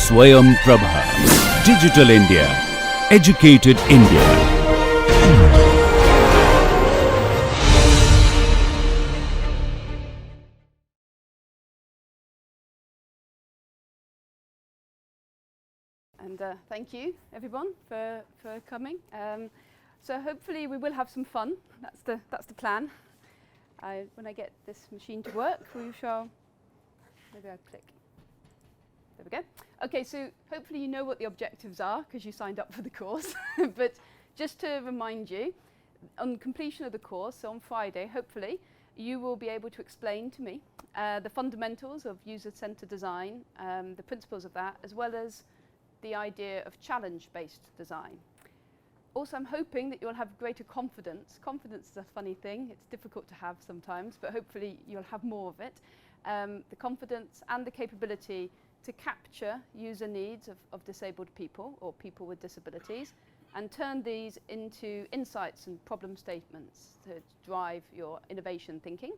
Swayam Prabha. Digital India. Educated India. And thank you, everyone, for coming. So hopefully we will have some fun. That's the plan. When I get this machine to work, we shall. Maybe I'll click. There we go. Okay, so hopefully you know what the objectives are because you signed up for the course. But just to remind you, on completion of the course, so on Friday, hopefully, you will be able to explain to me the fundamentals of user-centered design, the principles of that, as well as the idea of challenge-based design. Also, I'm hoping that you'll have greater confidence. Confidence is a funny thing. It's difficult to have sometimes, but hopefully you'll have more of it. The confidence and the capability to capture user needs of disabled people or people with disabilities and turn these into insights and problem statements to drive your innovation thinking.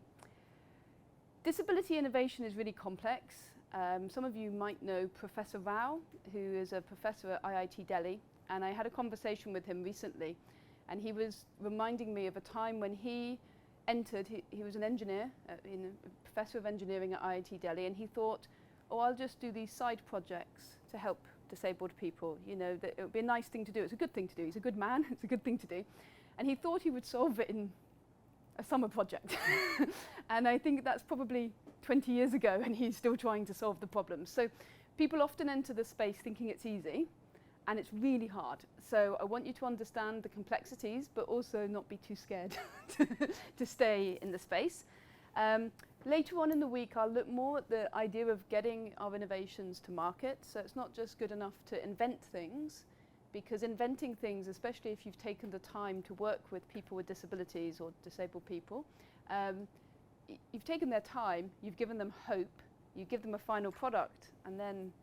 Disability innovation is really complex. Some of you might know Professor Rao, who is a professor at IIT Delhi, and I had a conversation with him recently, and he was reminding me of a time when he entered, he was an engineer, a professor of engineering at IIT Delhi, and he thought, oh, I'll just do these side projects to help disabled people. You know, that it would be a nice thing to do. It's a good thing to do. He's a good man. It's a good thing to do. And he thought he would solve it in a summer project. And I think that's probably 20 years ago, and he's still trying to solve the problem. So people often enter the space thinking it's easy, and it's really hard. So I want you to understand the complexities, but also not be too scared to stay in the space. Later on in the week, I'll look more at the idea of getting our innovations to market. So it's not just good enough to invent things, because inventing things, especially if you've taken the time to work with people with disabilities or disabled people, you've taken their time, you've given them hope, you give them a final product, and then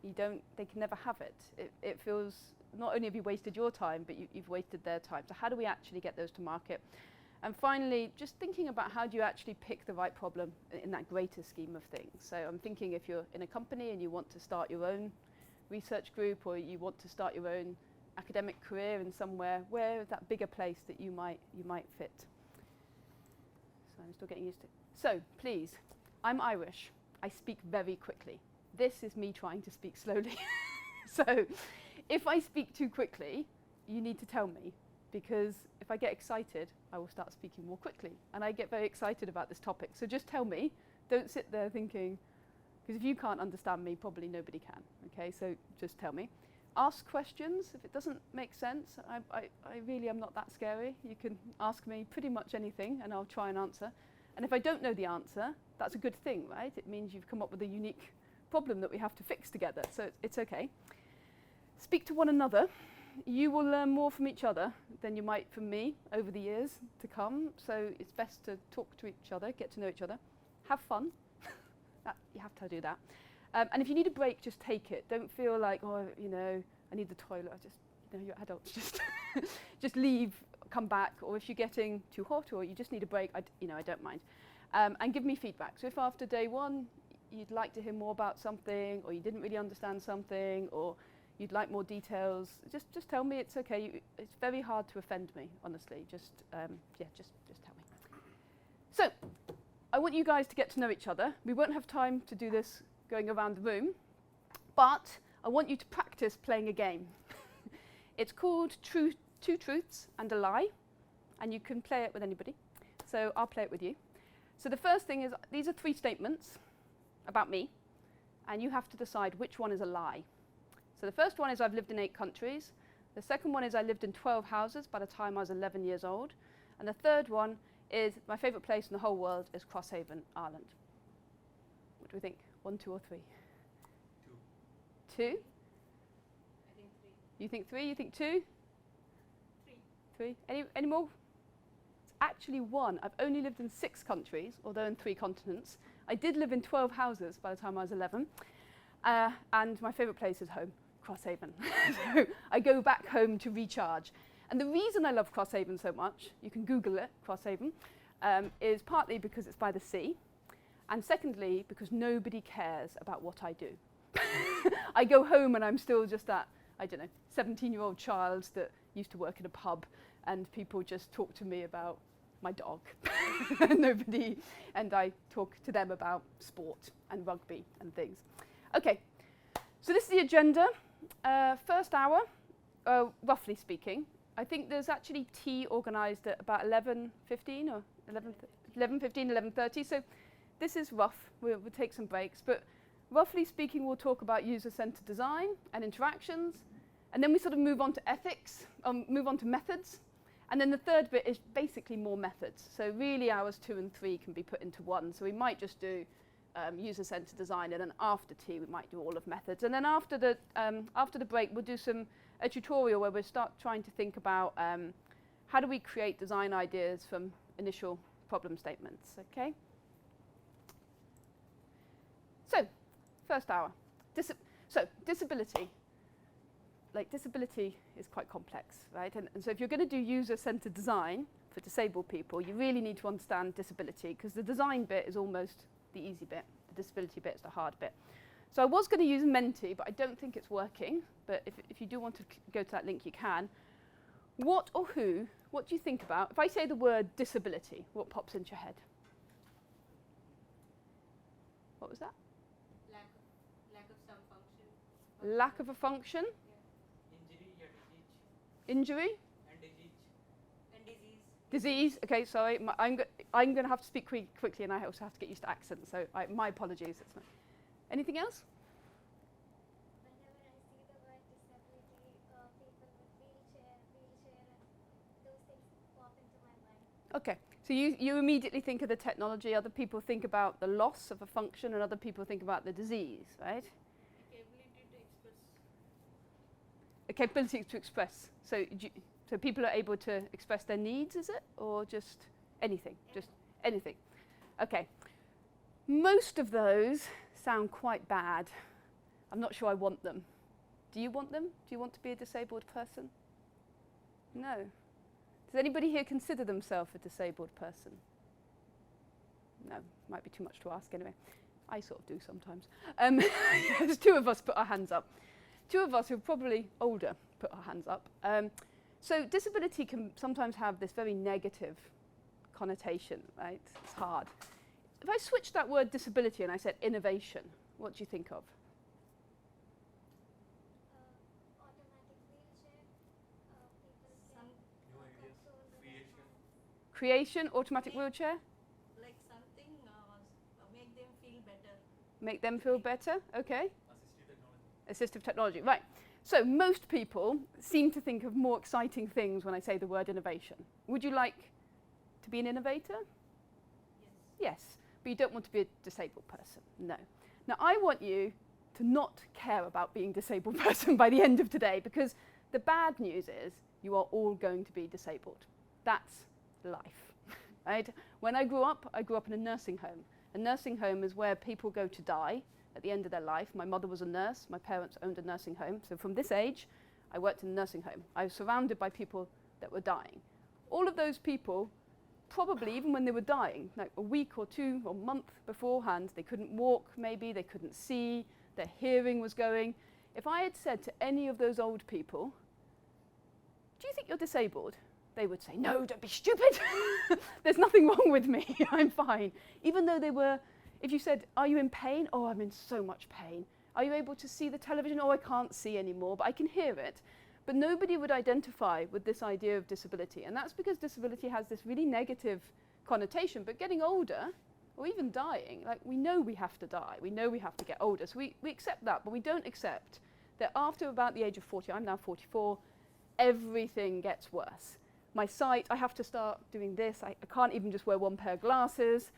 they can never have it. It feels, not only have you wasted your time, but you've wasted their time. So how do we actually get those to market? And finally, just thinking about how do you actually pick the right problem in that greater scheme of things. So I'm thinking if you're in a company and you want to start your own research group, or you want to start your own academic career in somewhere, where is that bigger place that you might fit? So I'm still getting used to it. So please, I'm Irish. I speak very quickly. This is me trying to speak slowly. So if I speak too quickly, you need to tell me, because if I get excited, I will start speaking more quickly. And I get very excited about this topic. So just tell me. Don't sit there thinking, because if you can't understand me, probably nobody can. Okay, so just tell me. Ask questions. If it doesn't make sense, I really am not that scary. You can ask me pretty much anything, and I'll try and answer. And if I don't know the answer, that's a good thing, right? It means you've come up with a unique problem that we have to fix together. So it's okay. Speak to one another. You will learn more from each other than you might from me over the years to come. So it's best to talk to each other, get to know each other. Have fun. You have to do that. And if you need a break, just take it. Don't feel like, oh, you know, I need the toilet. Just, you know, you're adults. Just leave, come back. Or if you're getting too hot or you just need a break, I don't mind. And give me feedback. So if after day one you'd like to hear more about something, or you didn't really understand something, or you'd like more details, just tell me. It's okay. It's very hard to offend me, honestly. Just tell me. So I want you guys to get to know each other. We won't have time to do this going around the room, but I want you to practice playing a game. It's called Two Truths and a Lie, and you can play it with anybody. So I'll play it with you. So the first thing is, these are 3 statements about me, and you have to decide which one is a lie. So the first one is I've lived in 8 countries. The second one is I lived in 12 houses by the time I was 11 years old. And the third one is my favourite place in the whole world is Crosshaven, Ireland. What do we think? 1, 2, or 3? 2. 2? I think 3. You think 3? You think 2? 3. Any more? It's actually 1. I've only lived in 6 countries, although in 3 continents. I did live in 12 houses by the time I was 11. And my favourite place is home. Crosshaven. So I go back home to recharge. And the reason I love Crosshaven so much, you can Google it, Crosshaven, is partly because it's by the sea, and secondly, because nobody cares about what I do. I go home and I'm still just that, I don't know, 17-year-old child that used to work in a pub, and people just talk to me about my dog. Nobody, and I talk to them about sport and rugby and things. Okay, so this is the agenda. First hour, roughly speaking. I think there's actually tea organised at about 11:15 or 11:15, 11:30. So this is rough. We'll take some breaks, but roughly speaking, we'll talk about user-centered design and interactions, and then we sort of move on to ethics, move on to methods, and then the third bit is basically more methods. So really, hours 2 and 3 can be put into one. So we might just do user-centered design, and then after tea, we might do all of methods, and then after the break, we'll do a tutorial where we'll start trying to think about how do we create design ideas from initial problem statements, okay? So, first hour. Disability. Like, disability is quite complex, right? And so if you're going to do user-centered design for disabled people, you really need to understand disability, because the design bit is almost the easy bit. The disability bit is the hard bit. So I was going to use Menti, but I don't think it's working. But if you do want to go to that link, you can. What or who, what do you think about? If I say the word disability, what pops into your head? What was that? Lack of some function. Lack of a function? Yeah. Injury? And disease. Disease. Okay, sorry. I'm going to have to speak quickly, and I also have to get used to accents. So my apologies. It's not. Anything else? Whenever I see the word disability, people with wheelchair, and those things pop into my mind. Okay, so you immediately think of the technology, other people think about the loss of a function, and other people think about the disease, right? The capability to express. A capability to express. So people are able to express their needs, is it? Or just anything? Just anything. Okay. Most of those sound quite bad. I'm not sure I want them. Do you want them? Do you want to be a disabled person? No. Does anybody here consider themselves a disabled person? No, might be too much to ask anyway. I sort of do sometimes. There's 2 of us put our hands up. 2 of us who are probably older put our hands up. So disability can sometimes have this very negative connotation, right? It's hard. If I switched that word disability and I said innovation, what do you think of? Automatic wheelchair, people can control the Creation, automatic wheelchair? Like something make them feel better. Make them feel better, okay. Assistive technology, right. So most people seem to think of more exciting things when I say the word innovation. Would you like to be an innovator? Yes, but you don't want to be a disabled person, no. Now I want you to not care about being a disabled person by the end of today, because the bad news is you are all going to be disabled. That's life, right? When I grew up in a nursing home. A nursing home is where people go to die at the end of their life. My mother was a nurse, my parents owned a nursing home, so from this age, I worked in a nursing home. I was surrounded by people that were dying. All of those people, probably even when they were dying, like a week or 2 or a month beforehand, they couldn't walk maybe, they couldn't see, their hearing was going. If I had said to any of those old people, do you think you're disabled? They would say, no, don't be stupid. There's nothing wrong with me, I'm fine. Even though they were, if you said, are you in pain? Oh, I'm in so much pain. Are you able to see the television? Oh, I can't see anymore, but I can hear it. But nobody would identify with this idea of disability. And that's because disability has this really negative connotation. But getting older, or even dying, like we know we have to die. We know we have to get older. So we accept that, but we don't accept that after about the age of 40, I'm now 44, everything gets worse. My sight, I have to start doing this. I can't even just wear 1 pair of glasses.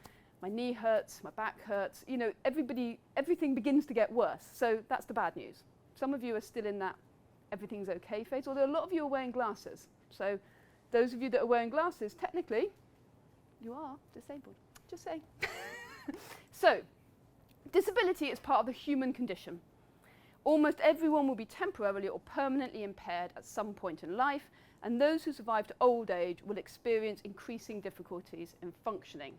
My knee hurts, my back hurts. You know, everything begins to get worse. So that's the bad news. Some of you are still in that everything's okay phase, although a lot of you are wearing glasses. So those of you that are wearing glasses, technically, you are disabled. Just saying. So, disability is part of the human condition. Almost everyone will be temporarily or permanently impaired at some point in life, and those who survive to old age will experience increasing difficulties in functioning.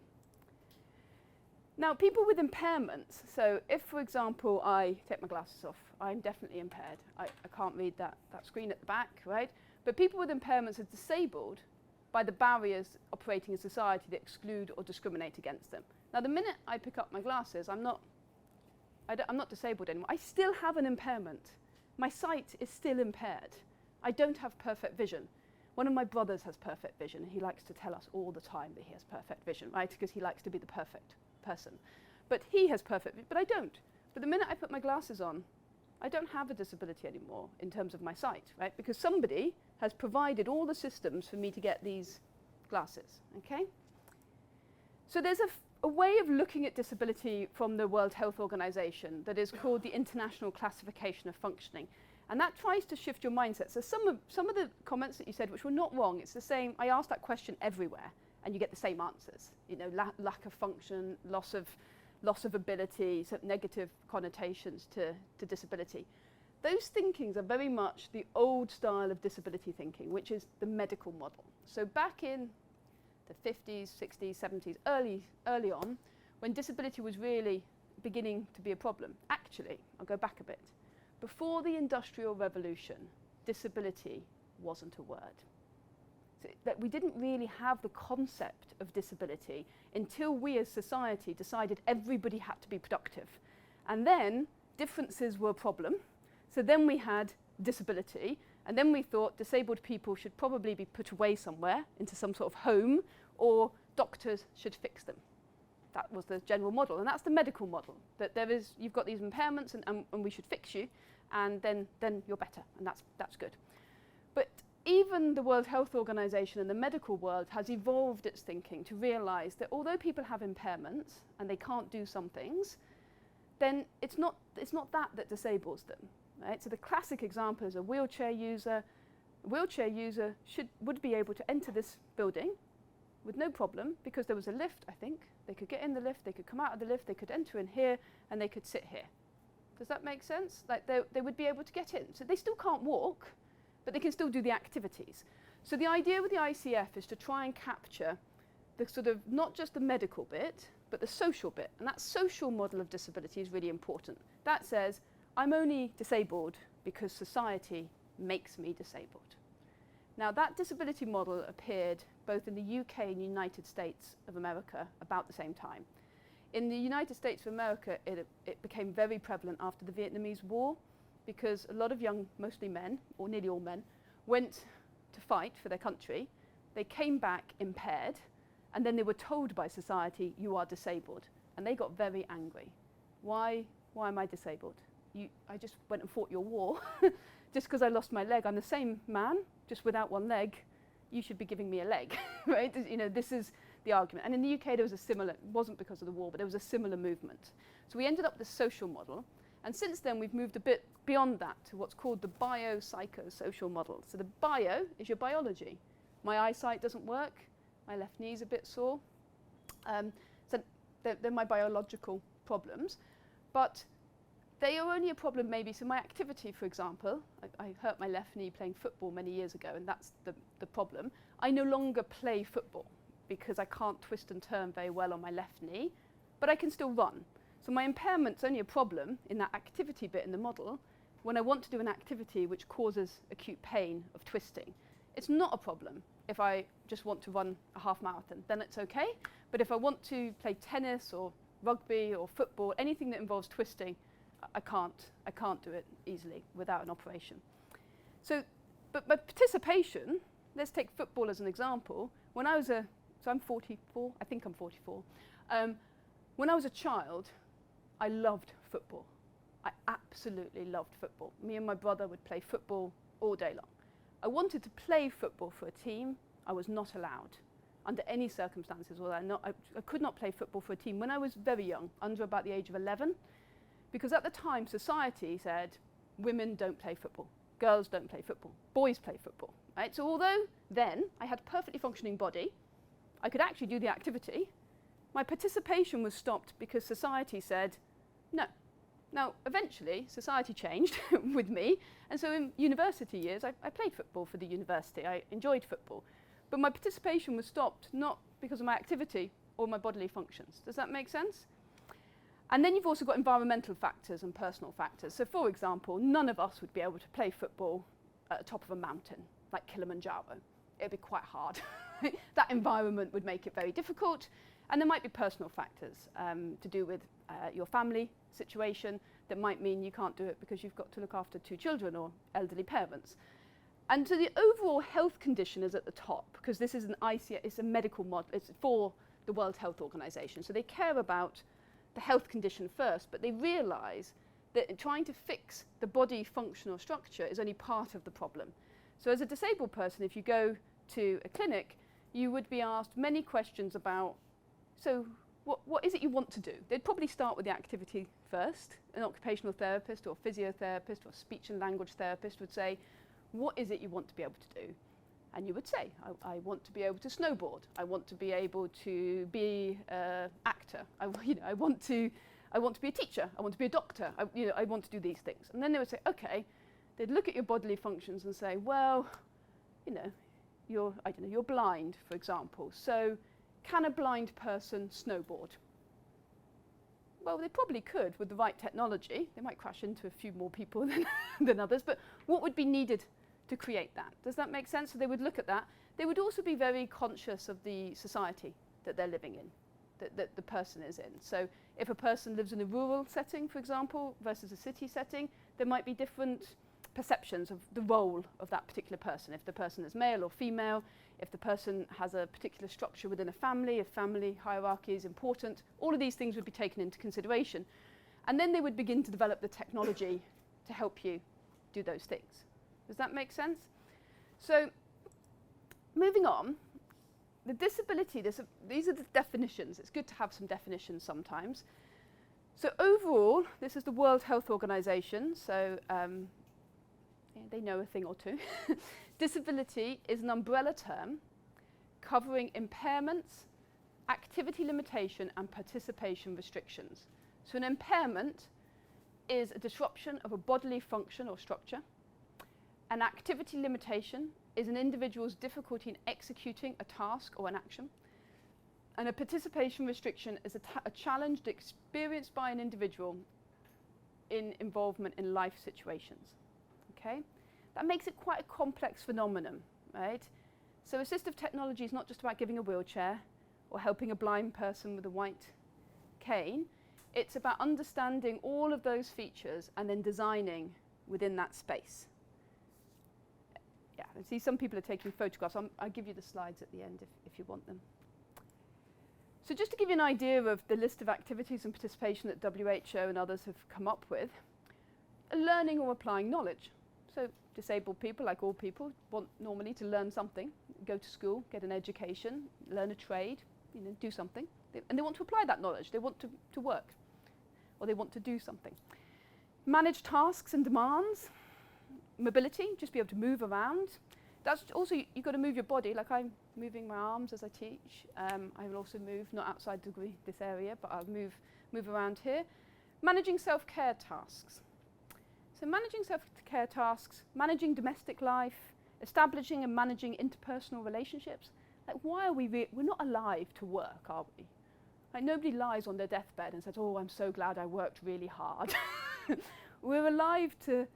Now, people with impairments, so if, for example, I take my glasses off, I'm definitely impaired. I can't read that screen at the back, right? But people with impairments are disabled by the barriers operating in society that exclude or discriminate against them. Now, the minute I pick up my glasses, I'm not disabled anymore. I still have an impairment. My sight is still impaired. I don't have perfect vision. One of my brothers has perfect vision, and he likes to tell us all the time that he has perfect vision, right? Because he likes to be the perfect person. But he has perfect vision, but I don't. But the minute I put my glasses on, I don't have a disability anymore in terms of my sight, right? Because somebody has provided all the systems for me to get these glasses, okay? So there's a way of looking at disability from the World Health Organization that is called the International Classification of Functioning. And that tries to shift your mindset. So some of the comments that you said, which were not wrong, it's the same. I asked that question everywhere, and you get the same answers. You know, lack of function, loss of ability, sort of negative connotations to disability. Those thinkings are very much the old style of disability thinking, which is the medical model. So back in the 50s, 60s, 70s, early on, when disability was really beginning to be a problem. Actually, I'll go back a bit. Before the Industrial Revolution, disability wasn't a word. So that we didn't really have the concept of disability until we as society decided everybody had to be productive. And then differences were a problem. So then we had disability, and then we thought disabled people should probably be put away somewhere into some sort of home, or doctors should fix them. That was the general model, and that's the medical model, that you've got these impairments and we should fix you, and then you're better, and that's good. But even the World Health Organization and the medical world has evolved its thinking to realize that although people have impairments and they can't do some things, then it's not that disables them. Right? So the classic example is a wheelchair user. A wheelchair user would be able to enter this building with no problem because there was a lift, I think. They could get in the lift, they could come out of the lift, they could enter in here, and they could sit here. Does that make sense? Like they would be able to get in. So they still can't walk, but they can still do the activities. So the idea with the ICF is to try and capture the sort of not just the medical bit, but the social bit. And that social model of disability is really important. That says, I'm only disabled because society makes me disabled. Now that disability model appeared both in the UK and United States of America about the same time. In the United States of America, it became very prevalent after the Vietnamese War because a lot of young, mostly men, or nearly all men, went to fight for their country. They came back impaired, and then they were told by society, you are disabled. And they got very angry. Why am I disabled? I just went and fought your war. Just because I lost my leg, I'm the same man, just without one leg. You should be giving me a leg, right? You know, this is the argument. And in the UK, there was a similar, it wasn't because of the war, but there was a similar movement. So we ended up with this social model. And since then, we've moved a bit beyond that to what's called the biopsychosocial model. So the bio is your biology. My eyesight doesn't work. My left knee is a bit sore. So they're my biological problems. But they are only a problem maybe, so my activity, for example, I hurt my left knee playing football many years ago, and that's the problem. I no longer play football because I can't twist and turn very well on my left knee, but I can still run. So my impairment's only a problem in that activity bit in the model when I want to do an activity which causes acute pain of twisting. It's not a problem if I just want to run a half marathon, then it's okay. But if I want to play tennis or rugby or football, anything that involves twisting, I can't do it easily without an operation. So, but my participation, let's take football as an example. When I was so I'm 44, I think I'm 44. When I was a child, I loved football. I absolutely loved football. Me and my brother would play football all day long. I wanted to play football for a team. I was not allowed under any circumstances. I could not play football for a team when I was very young, under about the age of 11. Because at the time, society said, women don't play football, girls don't play football, boys play football, right? So although then I had a perfectly functioning body, I could actually do the activity, my participation was stopped because society said, no. Now, eventually, society changed with me, and so in university years, I played football for the university, I enjoyed football, but my participation was stopped not because of my activity or my bodily functions. Does that make sense? And then you've also got environmental factors and personal factors. So for example, none of us would be able to play football at the top of a mountain, like Kilimanjaro. It'd be quite hard. That environment would make it very difficult. And there might be personal factors to do with your family situation that might mean you can't do it because you've got to look after 2 children or elderly parents. And so the overall health condition is at the top, because this is an ICF, it's a medical model, it's for the World Health Organization. So they care about the health condition first, but they realize that trying to fix the body function or structure is only part of the problem. So as a disabled person, if you go to a clinic, you would be asked many questions about, so what is it you want to do? They'd probably start with the activity first. An occupational therapist or physiotherapist or speech and language therapist would say, what is it you want to be able to do? And you would say, I want to be able to snowboard. I want to be able to be an actor. I want to be a teacher. I want to be a doctor. I want to do these things. And then they would say, okay. They'd look at your bodily functions and say, well, you're blind, for example. So can a blind person snowboard? Well, they probably could with the right technology. They might crash into a few more people than others, but what would be needed to create that? Does that make sense? So they would look at that. They would also be very conscious of the society that they're living in, that the person is in. So if a person lives in a rural setting, for example, versus a city setting, there might be different perceptions of the role of that particular person. If the person is male or female, if the person has a particular structure within a family, if family hierarchy is important, all of these things would be taken into consideration. And then they would begin to develop the technology to help you do those things. Does that make sense? So moving on, the disability, these are the definitions. It's good to have some definitions sometimes. So overall, this is the World Health Organization, so they know a thing or two. Disability is an umbrella term covering impairments, activity limitation, and participation restrictions. So an impairment is a disruption of a bodily function or structure. An activity limitation is an individual's difficulty in executing a task or an action. And a participation restriction is a challenge experienced by an individual in involvement in life situations. Okay? That makes it quite a complex phenomenon, right? So assistive technology is not just about giving a wheelchair or helping a blind person with a white cane. It's about understanding all of those features and then designing within that space. Yeah, I see some people are taking photographs. I'll give you the slides at the end if you want them. So just to give you an idea of the list of activities and participation that WHO and others have come up with, learning or applying knowledge. So disabled people, like all people, want normally to learn something, go to school, get an education, learn a trade, do something. And they want to apply that knowledge. They want to work, or they want to do something. Manage tasks and demands. Mobility, just be able to move around. That's also, you've got to move your body, like I'm moving my arms as I teach. I will also move, not outside this area, but I'll move around here. Managing self-care tasks. So managing self-care tasks, managing domestic life, establishing and managing interpersonal relationships. Like, why are we're not alive to work, are we? Like, nobody lies on their deathbed and says, oh, I'm so glad I worked really hard. We're alive to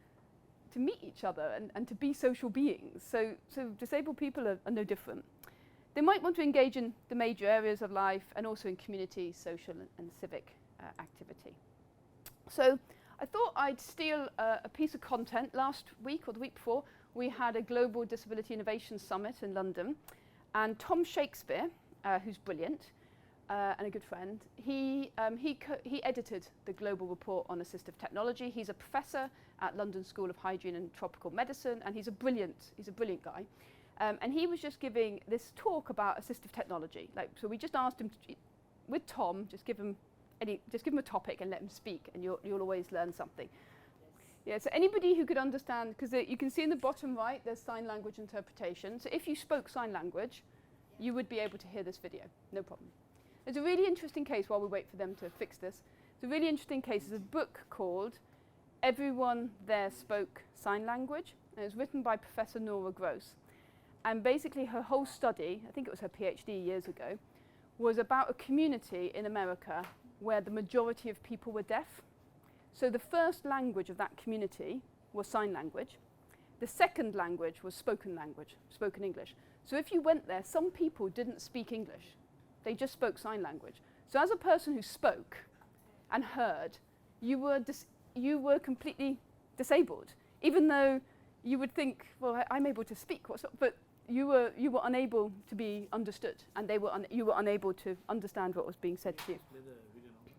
meet each other and to be social beings. So disabled people are no different. They might want to engage in the major areas of life and also in community, social and civic activity. So I thought I'd steal a piece of content. Last week or the week before, we had a Global Disability Innovation Summit in London, and Tom Shakespeare, who's brilliant and a good friend, he edited the global report on assistive technology. He's a professor at London School of Hygiene and Tropical Medicine, and he's a brilliant guy. And he was just giving this talk about assistive technology. So we just asked him, with Tom, just give him a topic and let him speak, and you'll always learn something. Yeah, so anybody who could understand, because you can see in the bottom right, there's sign language interpretation. So if you spoke sign language, you would be able to hear this video, no problem. There's a really interesting case, while we wait for them to fix this, it's a really interesting case. There's a book called Everyone There Spoke Sign Language, and it was written by Professor Nora Gross. And basically her whole study, I think it was her PhD years ago, was about a community in America where the majority of people were deaf. So the first language of that community was sign language. The second language was spoken English. So if you went there, some people didn't speak English. They just spoke sign language. So as a person who spoke and heard, you were completely disabled, even though you would think, well, I'm able to speak, but you were unable to be understood, and you were unable to understand what was being said to you.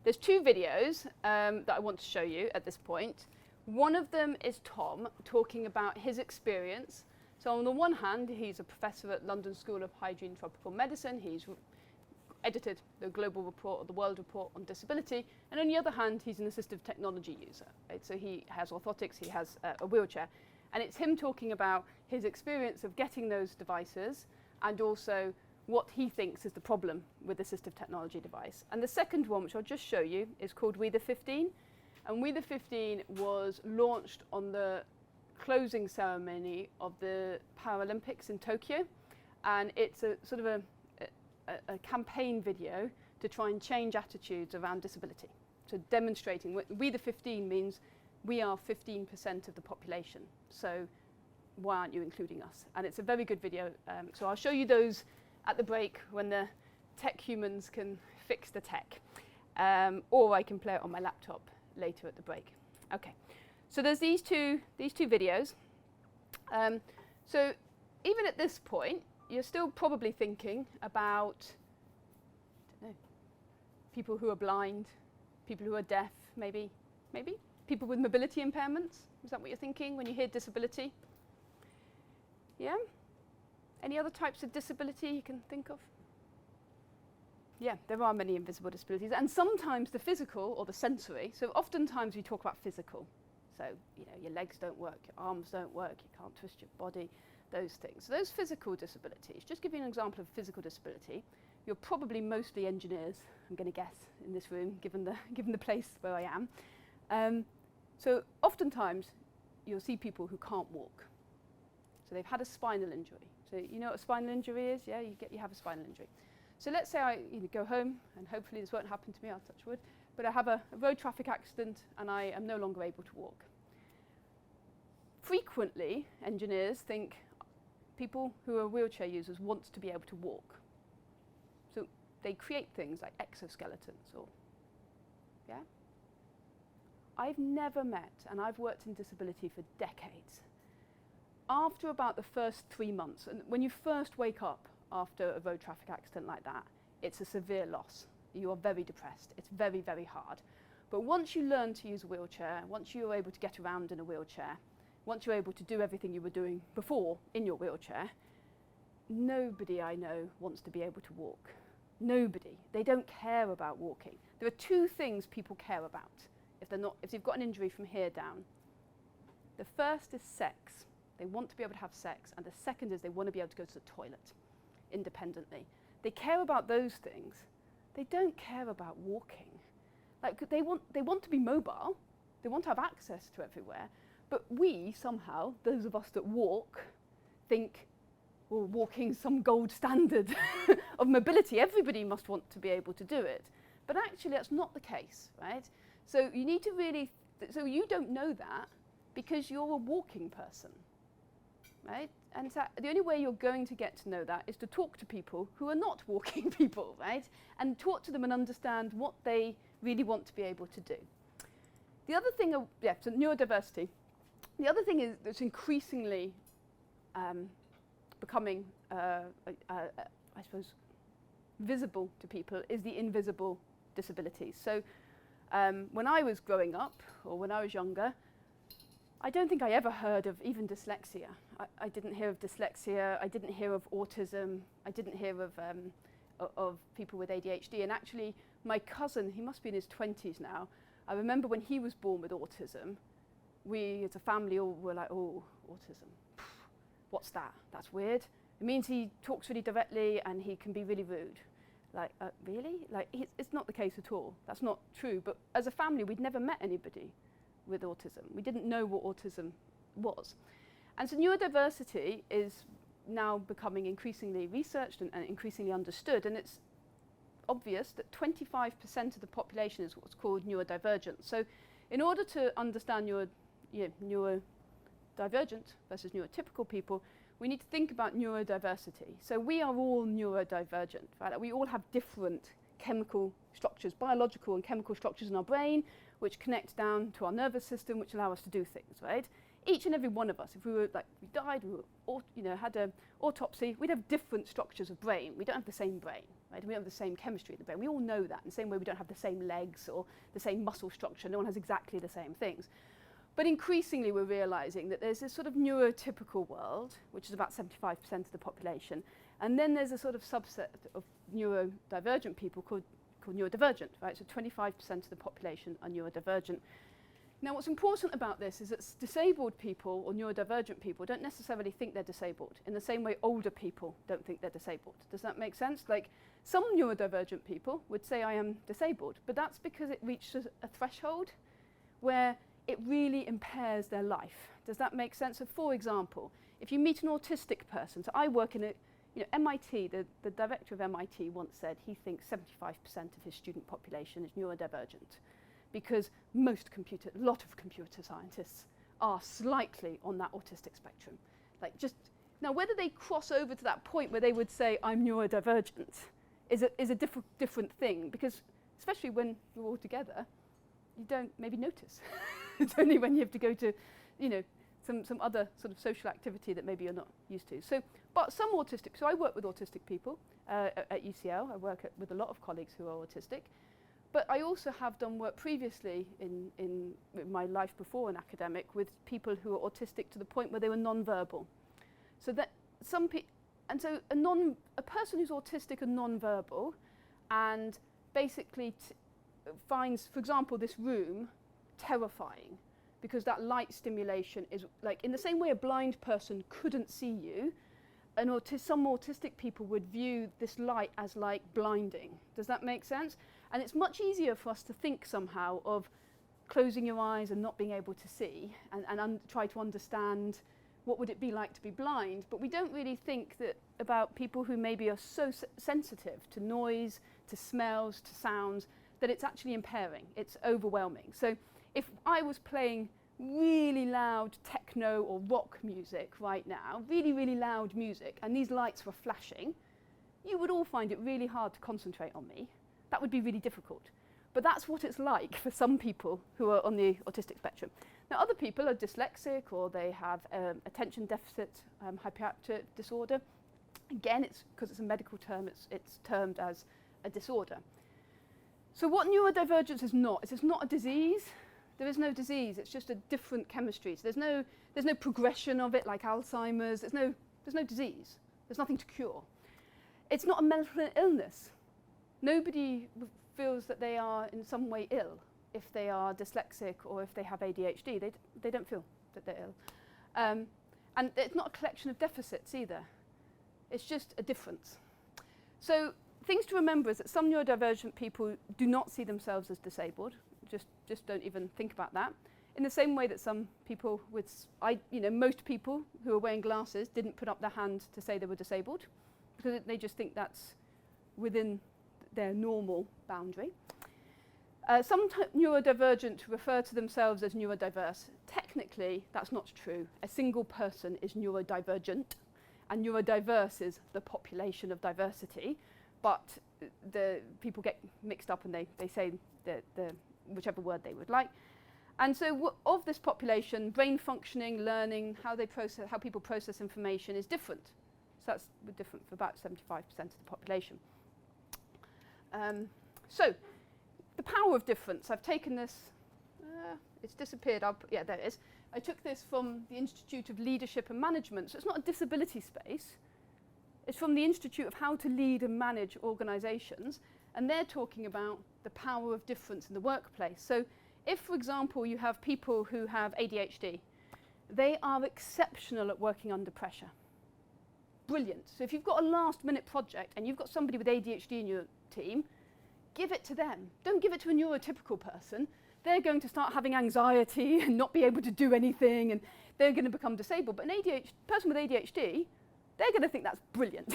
There's two videos that I want to show you at this point. One of them is Tom talking about his experience. So on the one hand, he's a professor at London School of Hygiene and Tropical Medicine. He's edited the global report or the world report on disability. And on the other hand, he's an assistive technology user. Right? So he has orthotics, he has a wheelchair. And it's him talking about his experience of getting those devices and also what he thinks is the problem with assistive technology device. And the second one, which I'll just show you, is called We the 15. And We the 15 was launched on the closing ceremony of the Paralympics in Tokyo. And it's a sort of a campaign video to try and change attitudes around disability. So demonstrating, We the 15 means we are 15% of the population. So why aren't you including us? And it's a very good video. So I'll show you those at the break when the tech humans can fix the tech. Or I can play it on my laptop later at the break. Okay, so there's these two videos. So even at this point, you're still probably thinking about, I don't know, people who are blind, people who are deaf, maybe people with mobility impairments. Is that what you're thinking when you hear disability? Yeah? Any other types of disability you can think of? Yeah, there are many invisible disabilities, and sometimes the physical or the sensory. So oftentimes we talk about physical. So, you know, your legs don't work, your arms don't work, you can't twist your body, those things. So those physical disabilities, just give you an example of physical disability. You're probably mostly engineers, I'm going to guess, in this room, given the place where I am. So oftentimes you'll see people who can't walk. So they've had a spinal injury. So you know what a spinal injury is? Yeah, you have a spinal injury. So let's say I go home, and hopefully this won't happen to me, I'll touch wood, but I have a road traffic accident and I am no longer able to walk. Frequently, engineers think people who are wheelchair users want to be able to walk. So they create things like exoskeletons or, yeah? I've never met, and I've worked in disability for decades, after about the first 3 months, and when you first wake up after a road traffic accident like that, it's a severe loss. You are very depressed. It's very, very hard. But once you learn to use a wheelchair, once you're able to get around in a wheelchair, once you're able to do everything you were doing before in your wheelchair, nobody I know wants to be able to walk. Nobody. They don't care about walking. There are two things people care about if you've got an injury from here down. The first is sex. They want to be able to have sex, and the second is they want to be able to go to the toilet independently. They care about those things. They don't care about walking. Like they want to be mobile. They want to have access to everywhere. But we somehow, those of us that walk, think, well, walking's some gold standard of mobility. Everybody must want to be able to do it. But actually, that's not the case, right? So you need to really, so you don't know that because you're a walking person, right? And so the only way you're going to get to know that is to talk to people who are not walking people, right? And talk to them and understand what they really want to be able to do. The other thing, so neurodiversity. The other thing is that's increasingly becoming, I suppose, visible to people is the invisible disabilities. So when I was growing up, or when I was younger, I don't think I ever heard of even dyslexia. I didn't hear of dyslexia, I didn't hear of autism, I didn't hear of people with ADHD. And actually, my cousin, he must be in his 20s now, I remember when he was born with autism, we as a family all were like, oh, autism, what's that? That's weird. It means he talks really directly and he can be really rude. Like, really? Like, it's not the case at all. That's not true. But as a family, we'd never met anybody with autism. We didn't know what autism was. And so neurodiversity is now becoming increasingly researched and increasingly understood. And it's obvious that 25% of the population is what's called neurodivergent. So in order to understand neurodivergent versus neurotypical people, we need to think about neurodiversity. So we are all neurodivergent, right? We all have different chemical structures, biological and chemical structures in our brain, which connect down to our nervous system, which allow us to do things, right? Each and every one of us, if we were like, we died, we were had an autopsy, we'd have different structures of brain. We don't have the same brain, right? We don't have the same chemistry in the brain. We all know that. In the same way we don't have the same legs or the same muscle structure. No one has exactly the same things. But increasingly we're realizing that there's this sort of neurotypical world, which is about 75% of the population, and then there's a sort of subset of neurodivergent people called neurodivergent, right? So 25% of the population are neurodivergent. Now what's important about this is that disabled people or neurodivergent people don't necessarily think they're disabled in the same way older people don't think they're disabled. Does that make sense? Like some neurodivergent people would say I am disabled, but that's because it reaches a threshold where it really impairs their life. Does that make sense? So for example, if you meet an autistic person, so I work in MIT, the director of MIT once said he thinks 75% of his student population is neurodivergent, because a lot of computer scientists are slightly on that autistic spectrum. Like now whether they cross over to that point where they would say I'm neurodivergent is a different thing, because especially when you're all together, you don't maybe notice. It's only when you have to go to, some other sort of social activity that maybe you're not used to. So, but some autistic, so I work with autistic people at UCL. I work with a lot of colleagues who are autistic. But I also have done work previously in my life before an academic with people who are autistic to the point where they were non-verbal. So that a person who's autistic and non-verbal and basically finds, for example, this room terrifying because that light stimulation is like, in the same way a blind person couldn't see you, some autistic people would view this light as like blinding. Does that make sense? And it's much easier for us to think somehow of closing your eyes and not being able to see and try to understand what would it be like to be blind. But we don't really think that about people who maybe are so sensitive to noise, to smells, to sounds, that it's actually impairing. It's overwhelming. So if I was playing really loud techno or rock music right now, really, really loud music, and these lights were flashing, you would all find it really hard to concentrate on me. That would be really difficult. But that's what it's like for some people who are on the autistic spectrum. Now, other people are dyslexic or they have attention deficit hyperactive disorder. Again, it's because it's a medical term, it's termed as a disorder. So what neurodivergence is not a disease. There is no disease. It's just a different chemistry. So there's no progression of it like Alzheimer's. There's no disease. There's nothing to cure. It's not a mental illness. Nobody feels that they are in some way ill if they are dyslexic or if they have ADHD. They don't feel that they're ill. And it's not a collection of deficits either. It's just a difference. So things to remember is that some neurodivergent people do not see themselves as disabled. Just don't even think about that. In the same way that some people most people who are wearing glasses didn't put up their hand to say they were disabled, because they just think that's within their normal boundary. Some neurodivergent refer to themselves as neurodiverse. Technically, that's not true. A single person is neurodivergent, and neurodiverse is the population of diversity. But the people get mixed up and they say the whichever word they would like. And so of this population, brain functioning, learning, how people process information is different. So that's different for about 75% of the population. So the power of difference. I've taken this, it's disappeared. Yeah, there it is. I took this from the Institute of Leadership and Management. So it's not a disability space. It's from the Institute of How to Lead and Manage Organizations. And they're talking about the power of difference in the workplace. So if, for example, you have people who have ADHD, they are exceptional at working under pressure. Brilliant. So if you've got a last-minute project and you've got somebody with ADHD in your team, give it to them. Don't give it to a neurotypical person. They're going to start having anxiety and not be able to do anything, and they're going to become disabled. But an person with ADHD, they're going to think that's brilliant,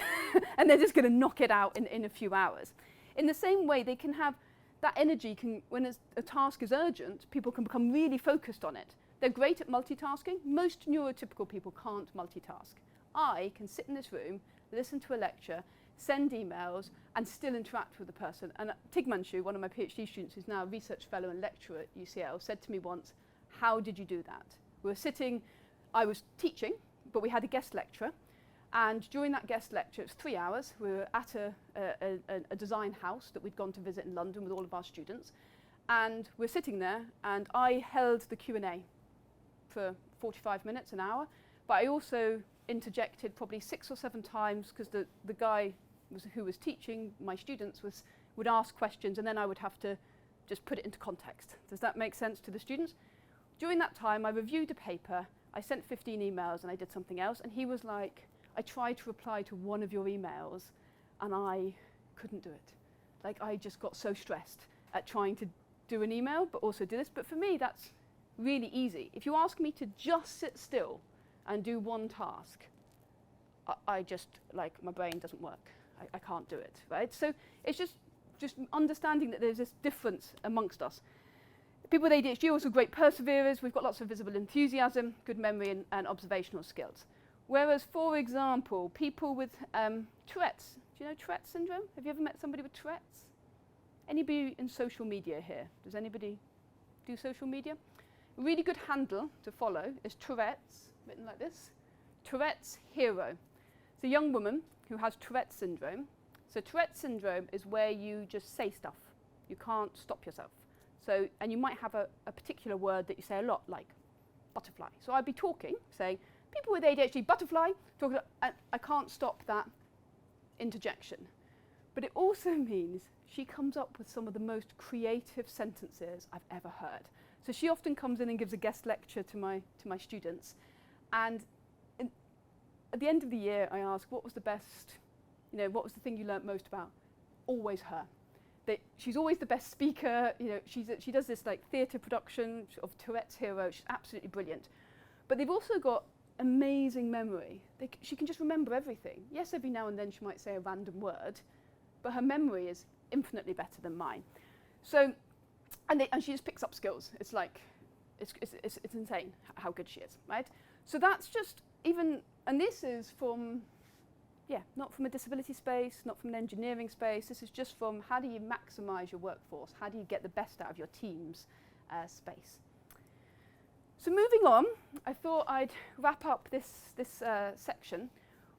and they're just going to knock it out in a few hours. In the same way, they can have that energy, when a task is urgent, people can become really focused on it. They're great at multitasking. Most neurotypical people can't multitask. I can sit in this room, listen to a lecture, send emails, and still interact with the person. And Tig Manshu, one of my PhD students, who's now a research fellow and lecturer at UCL, said to me once, how did you do that? We were sitting, I was teaching, but we had a guest lecturer. And during that guest lecture, it was 3 hours, we were at a design house that we'd gone to visit in London with all of our students. And we're sitting there, and I held the Q&A for 45 minutes, an hour. But I also interjected probably 6 or 7 times, because the guy who was teaching my students would ask questions, and then I would have to just put it into context. Does that make sense to the students? During that time, I reviewed a paper, I sent 15 emails, and I did something else. And he was like, I tried to reply to one of your emails, and I couldn't do it. Like, I just got so stressed at trying to do an email, but also do this. But for me, that's really easy. If you ask me to just sit still and do one task, I just, like, my brain doesn't work. I can't do it, right? So it's just understanding that there's this difference amongst us. People with ADHD are also great perseverers. We've got lots of visible enthusiasm, good memory, and observational skills. Whereas, for example, people with Tourette's, do you know Tourette's syndrome? Have you ever met somebody with Tourette's? Anybody in social media here? Does anybody do social media? A really good handle to follow is Tourette's, written like this. Tourette's Hero. It's a young woman who has Tourette's syndrome. So Tourette's syndrome is where you just say stuff. You can't stop yourself. So, and you might have a particular word that you say a lot, like butterfly. So I'd be talking, saying, people with ADHD, butterfly, and I can't stop that interjection. But it also means she comes up with some of the most creative sentences I've ever heard. So she often comes in and gives a guest lecture to my students. And at the end of the year, I ask, what was the best, what was the thing you learnt most about? Always her. That she's always the best speaker. She does this like theatre production of Tourette's Hero. She's absolutely brilliant. But they've also got amazing memory. She can just remember everything. Yes, every now and then she might say a random word, but her memory is infinitely better than mine. So, and she just picks up skills. It's like, it's insane how good she is, right? So that's just and this is from, not from a disability space, not from an engineering space. This is just from how do you maximize your workforce? How do you get the best out of your team's space? So moving on, I thought I'd wrap up this section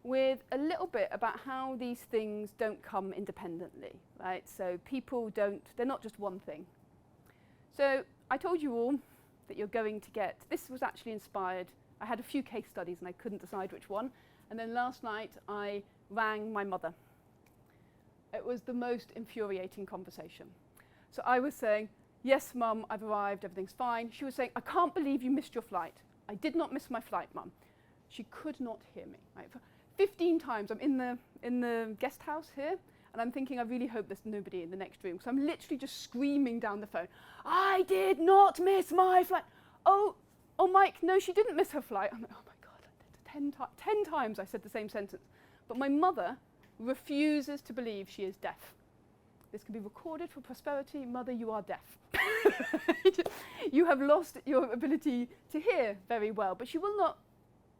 with a little bit about how these things don't come independently, right? So people they're not just one thing. So I told you all that you're going to get, this was actually inspired, I had a few case studies and I couldn't decide which one. And then last night I rang my mother. It was the most infuriating conversation. So I was saying, yes, Mum, I've arrived, everything's fine. She was saying, I can't believe you missed your flight. I did not miss my flight, Mum. She could not hear me. Right? For 15 times I'm in the guest house here, and I'm thinking, I really hope there's nobody in the next room. So I'm literally just screaming down the phone, I did not miss my flight. Oh, Mike, no, she didn't miss her flight. I'm like, oh my God, 10 times I said the same sentence. But my mother refuses to believe she is deaf. This can be recorded for prosperity. Mother, you are deaf. You have lost your ability to hear very well, but she will not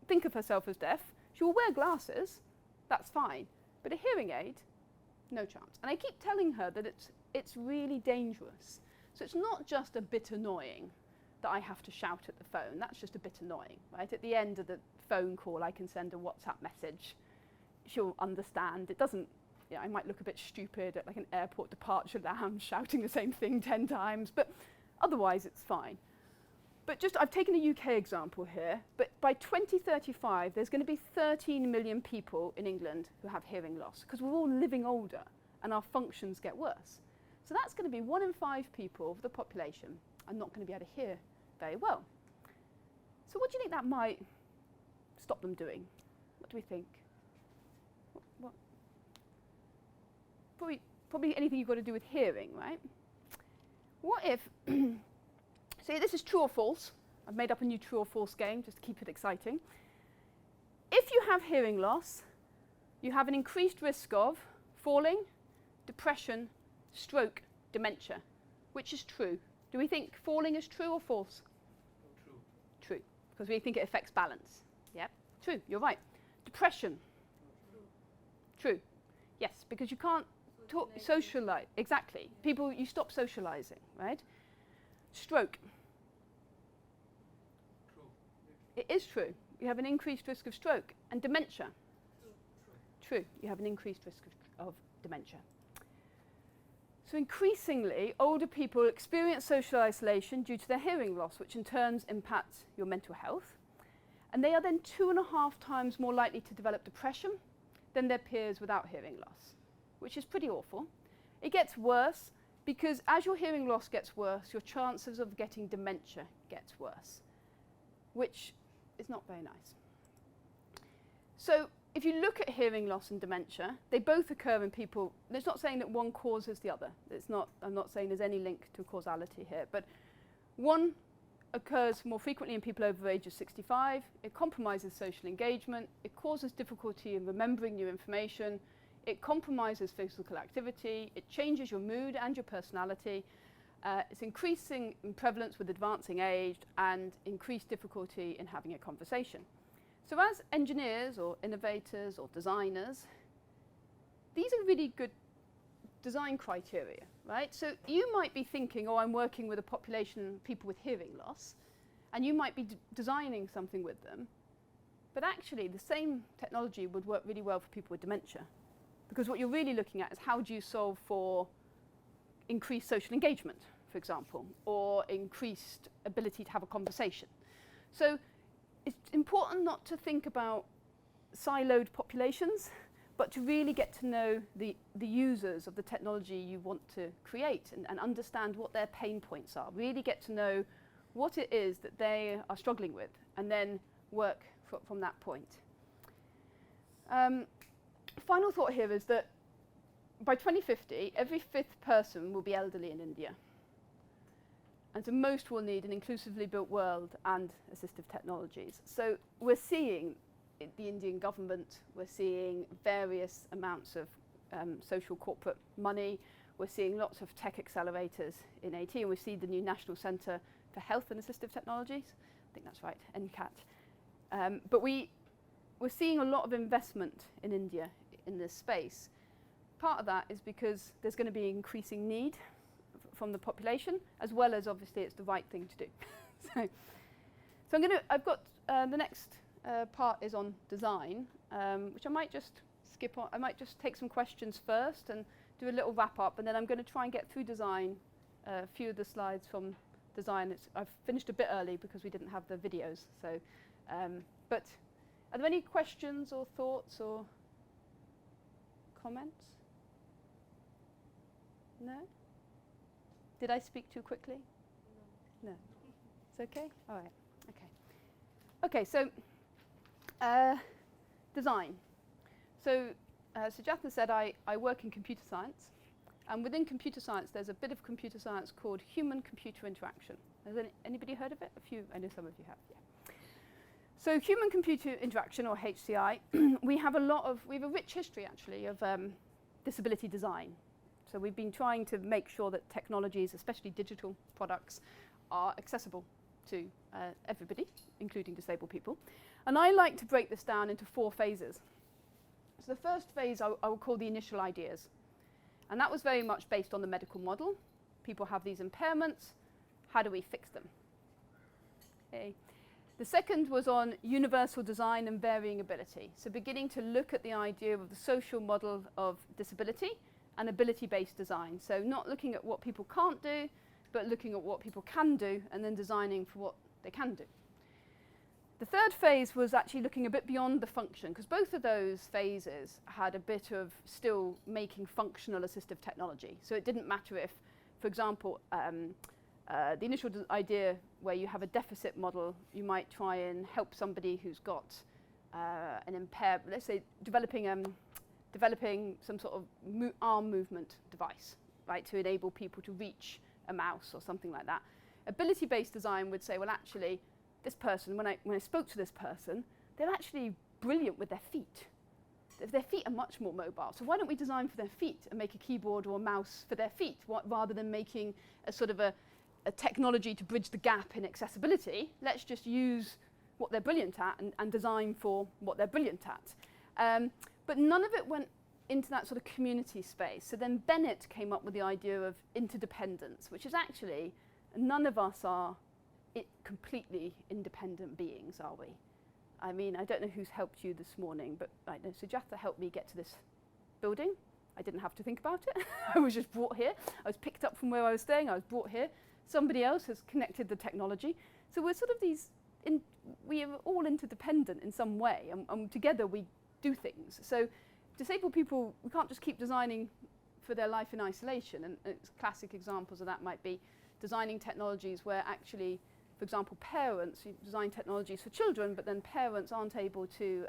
think of herself as deaf. She will wear glasses, that's fine, but a hearing aid, no chance. And I keep telling her that it's really dangerous. So it's not just a bit annoying that I have to shout at the phone. That's just a bit annoying, right? At the end of the phone call, I can send a WhatsApp message. She'll understand. It doesn't, I might look a bit stupid at like an airport departure lounge shouting the same thing 10 times, but otherwise it's fine. But I've taken a UK example here, but by 2035, there's going to be 13 million people in England who have hearing loss, because we're all living older and our functions get worse. So that's going to be 1 in 5 people of the population are not going to be able to hear very well. So what do you think that might stop them doing? What do we think? What? Probably anything you've got to do with hearing, right? What if, so this is true or false. I've made up a new true or false game just to keep it exciting. If you have hearing loss, you have an increased risk of falling, depression, stroke, dementia. Which is true? Do we think falling is true or false? True. True, because we think it affects balance. Yep, true, you're right. Depression. True. Yes, because you can't socialize. Exactly. People, you stop socializing, right? Stroke. True. It is true. You have an increased risk of stroke. And dementia. True. You have an increased risk of dementia. So increasingly, older people experience social isolation due to their hearing loss, which in turn impacts your mental health. And they are then 2.5 times more likely to develop depression than their peers without hearing loss, which is pretty awful. It gets worse because as your hearing loss gets worse, your chances of getting dementia gets worse, which is not very nice. So if you look at hearing loss and dementia, they both occur in people. It's not saying that one causes the other. I'm not saying there's any link to causality here, but one occurs more frequently in people over the age of 65. It compromises social engagement. It causes difficulty in remembering new information. It compromises physical activity. It changes your mood and your personality. It's increasing in prevalence with advancing age and increased difficulty in having a conversation. So as engineers or innovators or designers, these are really good design criteria, right? So you might be thinking, oh, I'm working with a population of people with hearing loss, and you might be designing something with them, but actually the same technology would work really well for people with dementia, because what you're really looking at is how do you solve for increased social engagement, for example, or increased ability to have a conversation. So it's important not to think about siloed populations, but to really get to know the users of the technology you want to create and understand what their pain points are. Really get to know what it is that they are struggling with, and then work from that point. Final thought here is that by 2050, every 5th person will be elderly in India. And so most will need an inclusively built world and assistive technologies. So we're seeing the Indian government, we're seeing various amounts of social corporate money, we're seeing lots of tech accelerators in AT, and we see the new National Centre for Health and Assistive Technologies. I think that's right, NCAT. But we're seeing a lot of investment in India in this space. Part of that is because there's going to be increasing need from the population, as well as obviously it's the right thing to do. so I've got the next part is on design, which I might just skip on. I might just take some questions first and do a little wrap up, and then I'm going to try and get through design, a few of the slides from design. I've finished a bit early because we didn't have the videos. So, but are there any questions or thoughts or comments? No? Did I speak too quickly? No. It's okay? All right. Okay. Okay, so design. So Sujatha said I work in computer science, and within computer science there's a bit of computer science called human-computer interaction. Has anybody heard of it? A few, I know some of you have, yeah. So human-computer interaction, or HCI, we have a rich history actually of disability design. So we've been trying to make sure that technologies, especially digital products, are accessible to everybody, including disabled people. And I like to break this down into 4 phases. So the first phase I will call the initial ideas. And that was very much based on the medical model. People have these impairments. How do we fix them? Okay. The second was on universal design and varying ability. So beginning to look at the idea of the social model of disability and ability-based design. So not looking at what people can't do, but looking at what people can do and then designing for what they can do. The third phase was actually looking a bit beyond the function, because both of those phases had a bit of still making functional assistive technology. So it didn't matter if, for example, the initial idea where you have a deficit model, you might try and help somebody who's got an impaired, let's say developing some sort of arm movement device, right, to enable people to reach a mouse or something like that. Ability-based design would say, well, actually, this person, when I spoke to this person, they're actually brilliant with their feet. their feet are much more mobile. So why don't we design for their feet and make a keyboard or a mouse for their feet, rather than making a sort of a technology to bridge the gap in accessibility? Let's just use what they're brilliant at and design for what they're brilliant at. But none of it went into that sort of community space. So then Bennett came up with the idea of interdependence, which is actually, none of us are completely independent beings, are we? I mean, I don't know who's helped you this morning, but I know Sujatha helped me get to this building. I didn't have to think about it. I was just brought here. I was picked up from where I was staying. I was brought here. Somebody else has connected the technology. So we're sort of we are all interdependent in some way, and together we do things. So disabled people, we can't just keep designing for their life in isolation. And classic examples of that might be designing technologies where actually, for example, parents, you design technologies for children, but then parents aren't able to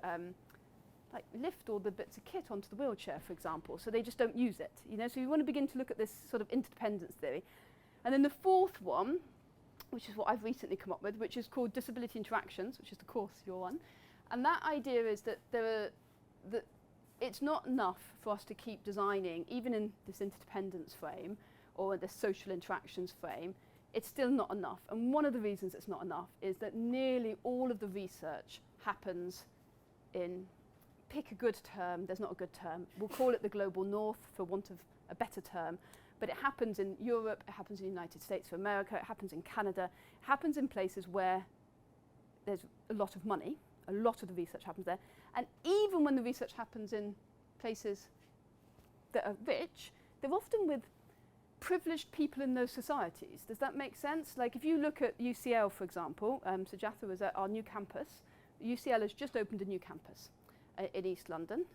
like lift all the bits of kit onto the wheelchair, for example, so they just don't use it. You know, so you want to begin to look at this sort of interdependence theory. And then the fourth one, which is what I've recently come up with, which is called disability interactions, which is the course you're on. And that idea is that it's not enough for us to keep designing, even in this interdependence frame or this social interactions frame. It's still not enough. And one of the reasons it's not enough is that nearly all of the research happens in, pick a good term, there's not a good term, we'll call it the global north for want of a better term, but it happens in Europe, it happens in the United States of America, it happens in Canada, it happens in places where there's a lot of money, a lot of the research happens there, and even when the research happens in places that are rich, they're often with privileged people in those societies. Does that make sense? Like if you look at UCL, for example, Sujatha was at our new campus. UCL has just opened a new campus in East London.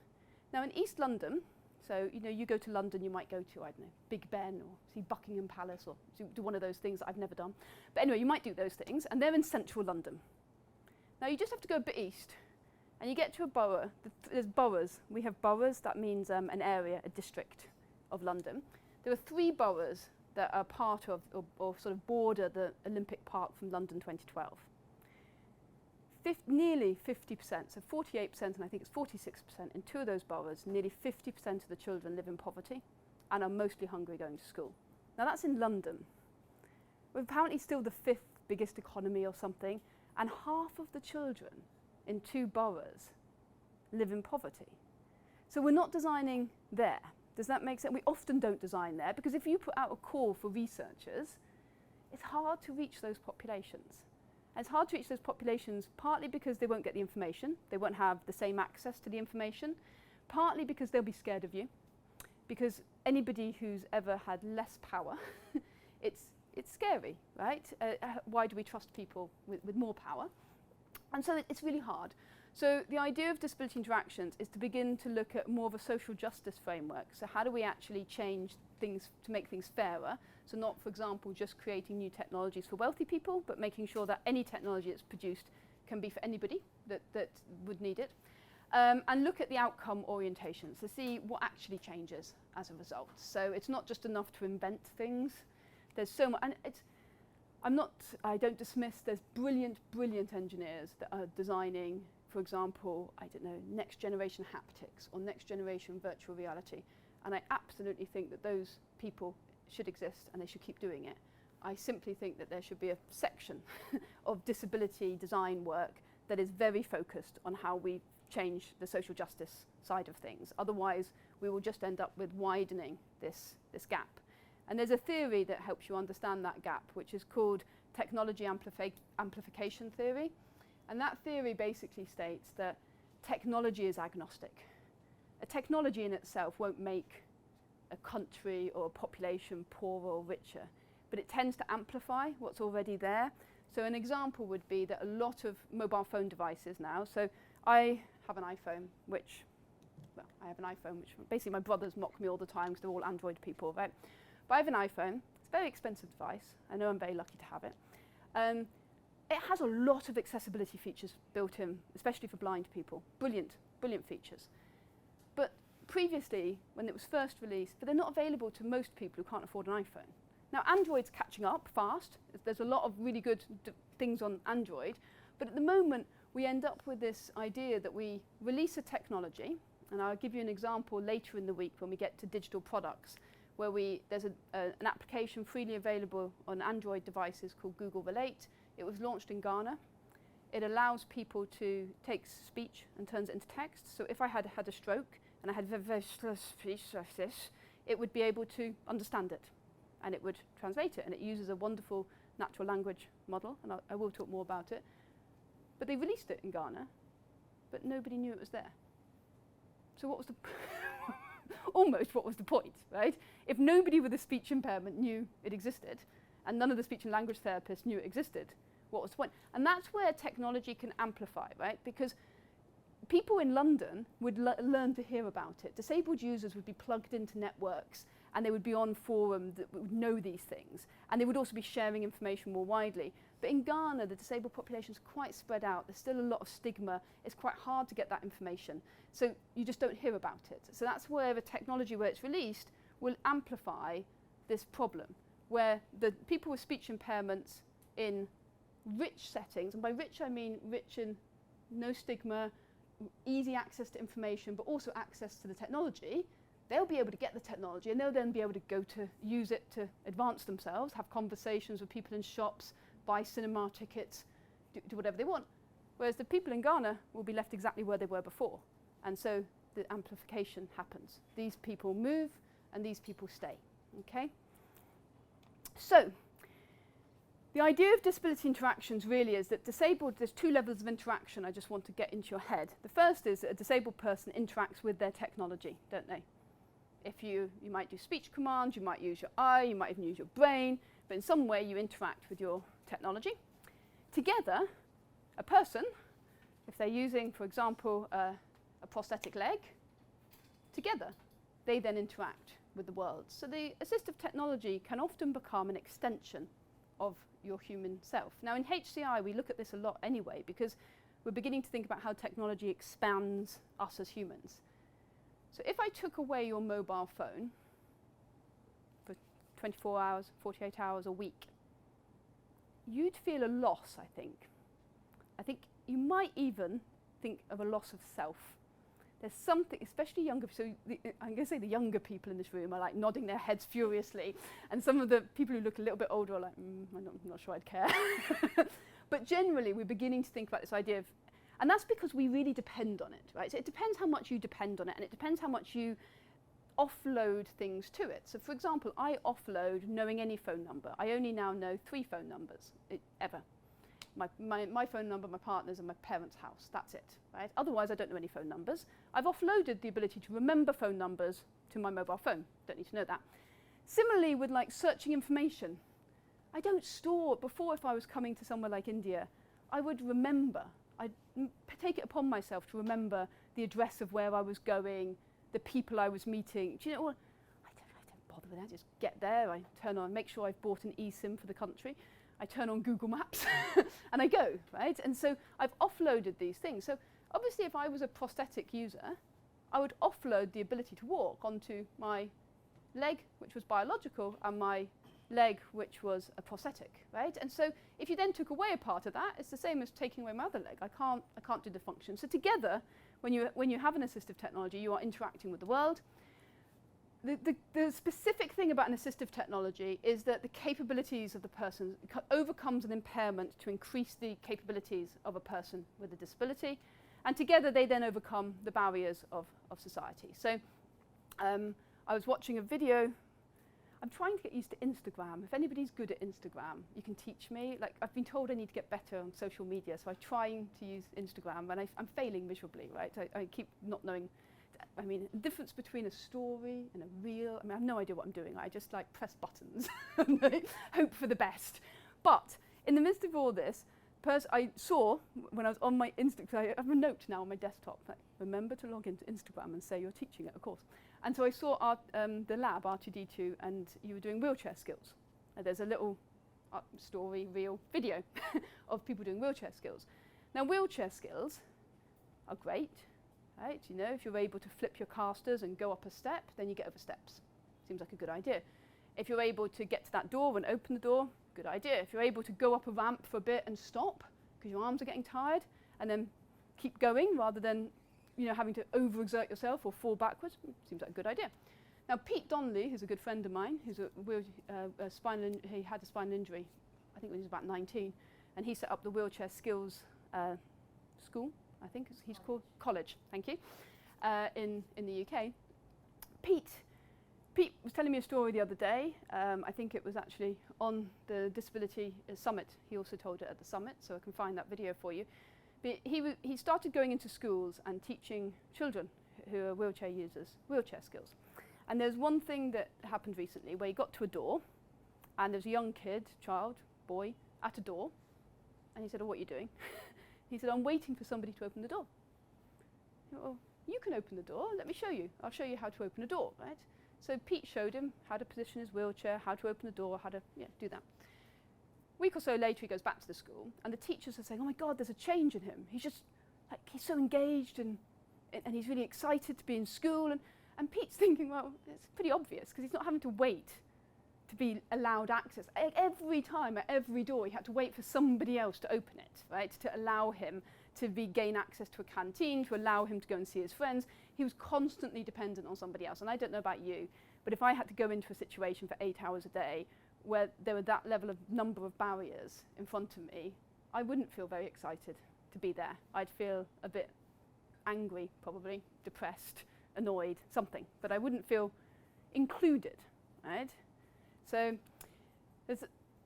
Now in East London, so you know, you go to London, you might go to, I don't know, Big Ben or see Buckingham Palace or do one of those things that I've never done. But anyway, you might do those things, and they're in central London. Now you just have to go a bit east, and you get to a borough. There's boroughs. We have boroughs, that means an area, a district of London. There are 3 boroughs that are part of, or sort of border the Olympic Park from London 2012. Nearly 50%, so 48%, and I think it's 46% in 2 of those boroughs, nearly 50% of the children live in poverty and are mostly hungry going to school. Now that's in London. We're apparently still the 5th biggest economy or something, and half of the children in 2 boroughs live in poverty. So we're not designing there. Does that make sense? We often don't design there because if you put out a call for researchers, it's hard to reach those populations. And it's hard to reach those populations partly because they won't get the information, they won't have the same access to the information, partly because they'll be scared of you, because anybody who's ever had less power, it's scary, right? Why do we trust people with more power? And so it's really hard. So the idea of disability interactions is to begin to look at more of a social justice framework. So how do we actually change things to make things fairer? So not, for example, just creating new technologies for wealthy people, but making sure that any technology that's produced can be for anybody that would need it. And look at the outcome orientations to see what actually changes as a result. So it's not just enough to invent things. There's so much, and I don't dismiss, there's brilliant engineers that are designing, for example, I don't know, next generation haptics or next generation virtual reality. And I absolutely think that those people should exist and they should keep doing it. I simply think that there should be a section of disability design work that is very focused on how we change the social justice side of things. Otherwise, we will just end up with widening this gap. And there's a theory that helps you understand that gap, which is called technology amplification theory. And that theory basically states that technology is agnostic. A technology in itself won't make a country or a population poorer or richer, but it tends to amplify what's already there. So an example would be that a lot of mobile phone devices now, so I have an iPhone, which basically my brothers mock me all the time because they're all Android people, right? But I have an iPhone. It's a very expensive device. I know I'm very lucky to have it. It has a lot of accessibility features built in, especially for blind people. Brilliant features. But previously, when it was first released, but they're not available to most people who can't afford an iPhone. Now, Android's catching up fast. There's a lot of really good things on Android. But at the moment, we end up with this idea that we release a technology, And I'll give you an example later in the week when we get to digital products, where there's an application freely available on Android devices called Google Relate. It was launched in Ghana. It allows people to take speech and turns it into text. So if I had had a stroke and I had very slow speech like this, it would be able to understand it, and it would translate it. And it uses a wonderful natural language model, and I will talk more about it. But they released it in Ghana, but nobody knew it was there. So what was the almost what was the point, right? If nobody with a speech impairment knew it existed, and none of the speech and language therapists knew it existed, what was the point? And that's where technology can amplify, right? Because people in London would learn to hear about it. Disabled users would be plugged into networks, and they would be on forums that would know these things, and they would also be sharing information more widely. But in Ghana, the disabled population is quite spread out. There's still a lot of stigma. It's quite hard to get that information. So you just don't hear about it. So that's where the technology, where it's released, will amplify this problem, where the people with speech impairments in rich settings, and by rich I mean rich in no stigma, easy access to information, but also access to the technology, they'll be able to get the technology, and they'll then be able to go to use it to advance themselves, have conversations with people in shops, buy cinema tickets, do whatever they want. Whereas the people in Ghana will be left exactly where they were before. And so the amplification happens. These people move and these people stay. Okay? So the idea of disability interactions really is that there's two levels of interaction I just want to get into your head. The first is that a disabled person interacts with their technology, don't they? If you might do speech commands, you might use your eye, you might even use your brain, but in some way you interact with your technology. Together, a person, if they're using, for example, a prosthetic leg, together they then interact with the world. So the assistive technology can often become an extension of your human self. Now in HCI we look at this a lot anyway, because we're beginning to think about how technology expands us as humans. So if I took away your mobile phone for 24 hours, 48 hours a week, you'd feel a loss, I think. I think you might even think of a loss of self. There's something, especially younger, so I'm going to say the younger people in this room are like nodding their heads furiously, and some of the people who look a little bit older are like, I'm not sure I'd care. But generally we're beginning to think about this idea of, and that's because we really depend on it, right? So it depends how much you depend on it, and it depends how much you offload things to it. So for example, I offload knowing any phone number. I only now know 3 phone numbers ever. My phone number, my partner's, and my parents' house. That's it, right? Otherwise, I don't know any phone numbers. I've offloaded the ability to remember phone numbers to my mobile phone. Don't need to know that. Similarly, with like searching information, I don't store. Before, if I was coming to somewhere like India, I would remember. I'd take it upon myself to remember the address of where I was going, the people I was meeting. Do you know what? I don't bother with that. Just get there. I turn on, make sure I've bought an eSIM for the country. I turn on Google Maps and I go, right? And so I've offloaded these things. So obviously if I was a prosthetic user, I would offload the ability to walk onto my leg, which was biological, and my leg, which was a prosthetic, right? And so if you then took away a part of that, it's the same as taking away my other leg. I can't do the function. So together, when you have an assistive technology, you are interacting with the world. The specific thing about an assistive technology is that the capabilities of the person overcomes an impairment to increase the capabilities of a person with a disability, and together they then overcome the barriers of society. So I was watching a video. I'm trying to get used to Instagram. If anybody's good at Instagram, you can teach me. Like, I've been told I need to get better on social media, so I'm trying to use Instagram, and I'm failing miserably, right? I keep not knowing. I mean, the difference between a story and a reel, I mean, I have no idea what I'm doing. I just like press buttons and hope for the best. But in the midst of all this, I saw when I was on my Instagram, I have a note now on my desktop, like, remember to log into Instagram and say you're teaching it, of course. And so I saw the lab, R2D2, and you were doing wheelchair skills. And there's a little story, reel, video of people doing wheelchair skills. Now, wheelchair skills are great. Right? You know, if you're able to flip your casters and go up a step, then you get over steps. Seems like a good idea. If you're able to get to that door and open the door, good idea. If you're able to go up a ramp for a bit and stop because your arms are getting tired, and then keep going rather than having to overexert yourself or fall backwards. Seems like a good idea. Now, Pete Donnelly, who's a good friend of mine, who's he had a spinal injury, I think when he was about 19, and he set up the wheelchair skills school, I think he's called college, thank you, in the UK. Pete was telling me a story the other day. I think it was actually on the disability summit. He also told it at the summit, so I can find that video for you. But he started going into schools and teaching children who are wheelchair users wheelchair skills. And there's one thing that happened recently where he got to a door, and there's a young kid, boy, at a door, and he said, "Oh, what are you doing?" He said, "I'm waiting for somebody to open the door." He went, "Well, you can open the door. Let me show you. I'll show you how to open a door, right?" So Pete showed him how to position his wheelchair, how to open the door, how to do that. A week or so later, he goes back to the school, and the teachers are saying, "Oh my God, there's a change in him. He's just he's so engaged and he's really excited to be in school." And Pete's thinking, well, it's pretty obvious because he's not having to wait to be allowed access. Every time at every door, he had to wait for somebody else to open it, right, to allow him to gain access to a canteen, to allow him to go and see his friends. He was constantly dependent on somebody else. And I don't know about you, but if I had to go into a situation for 8 hours a day where there were that level of number of barriers in front of me, I wouldn't feel very excited to be there. I'd feel a bit angry, probably, depressed, annoyed, something, but I wouldn't feel included, right? So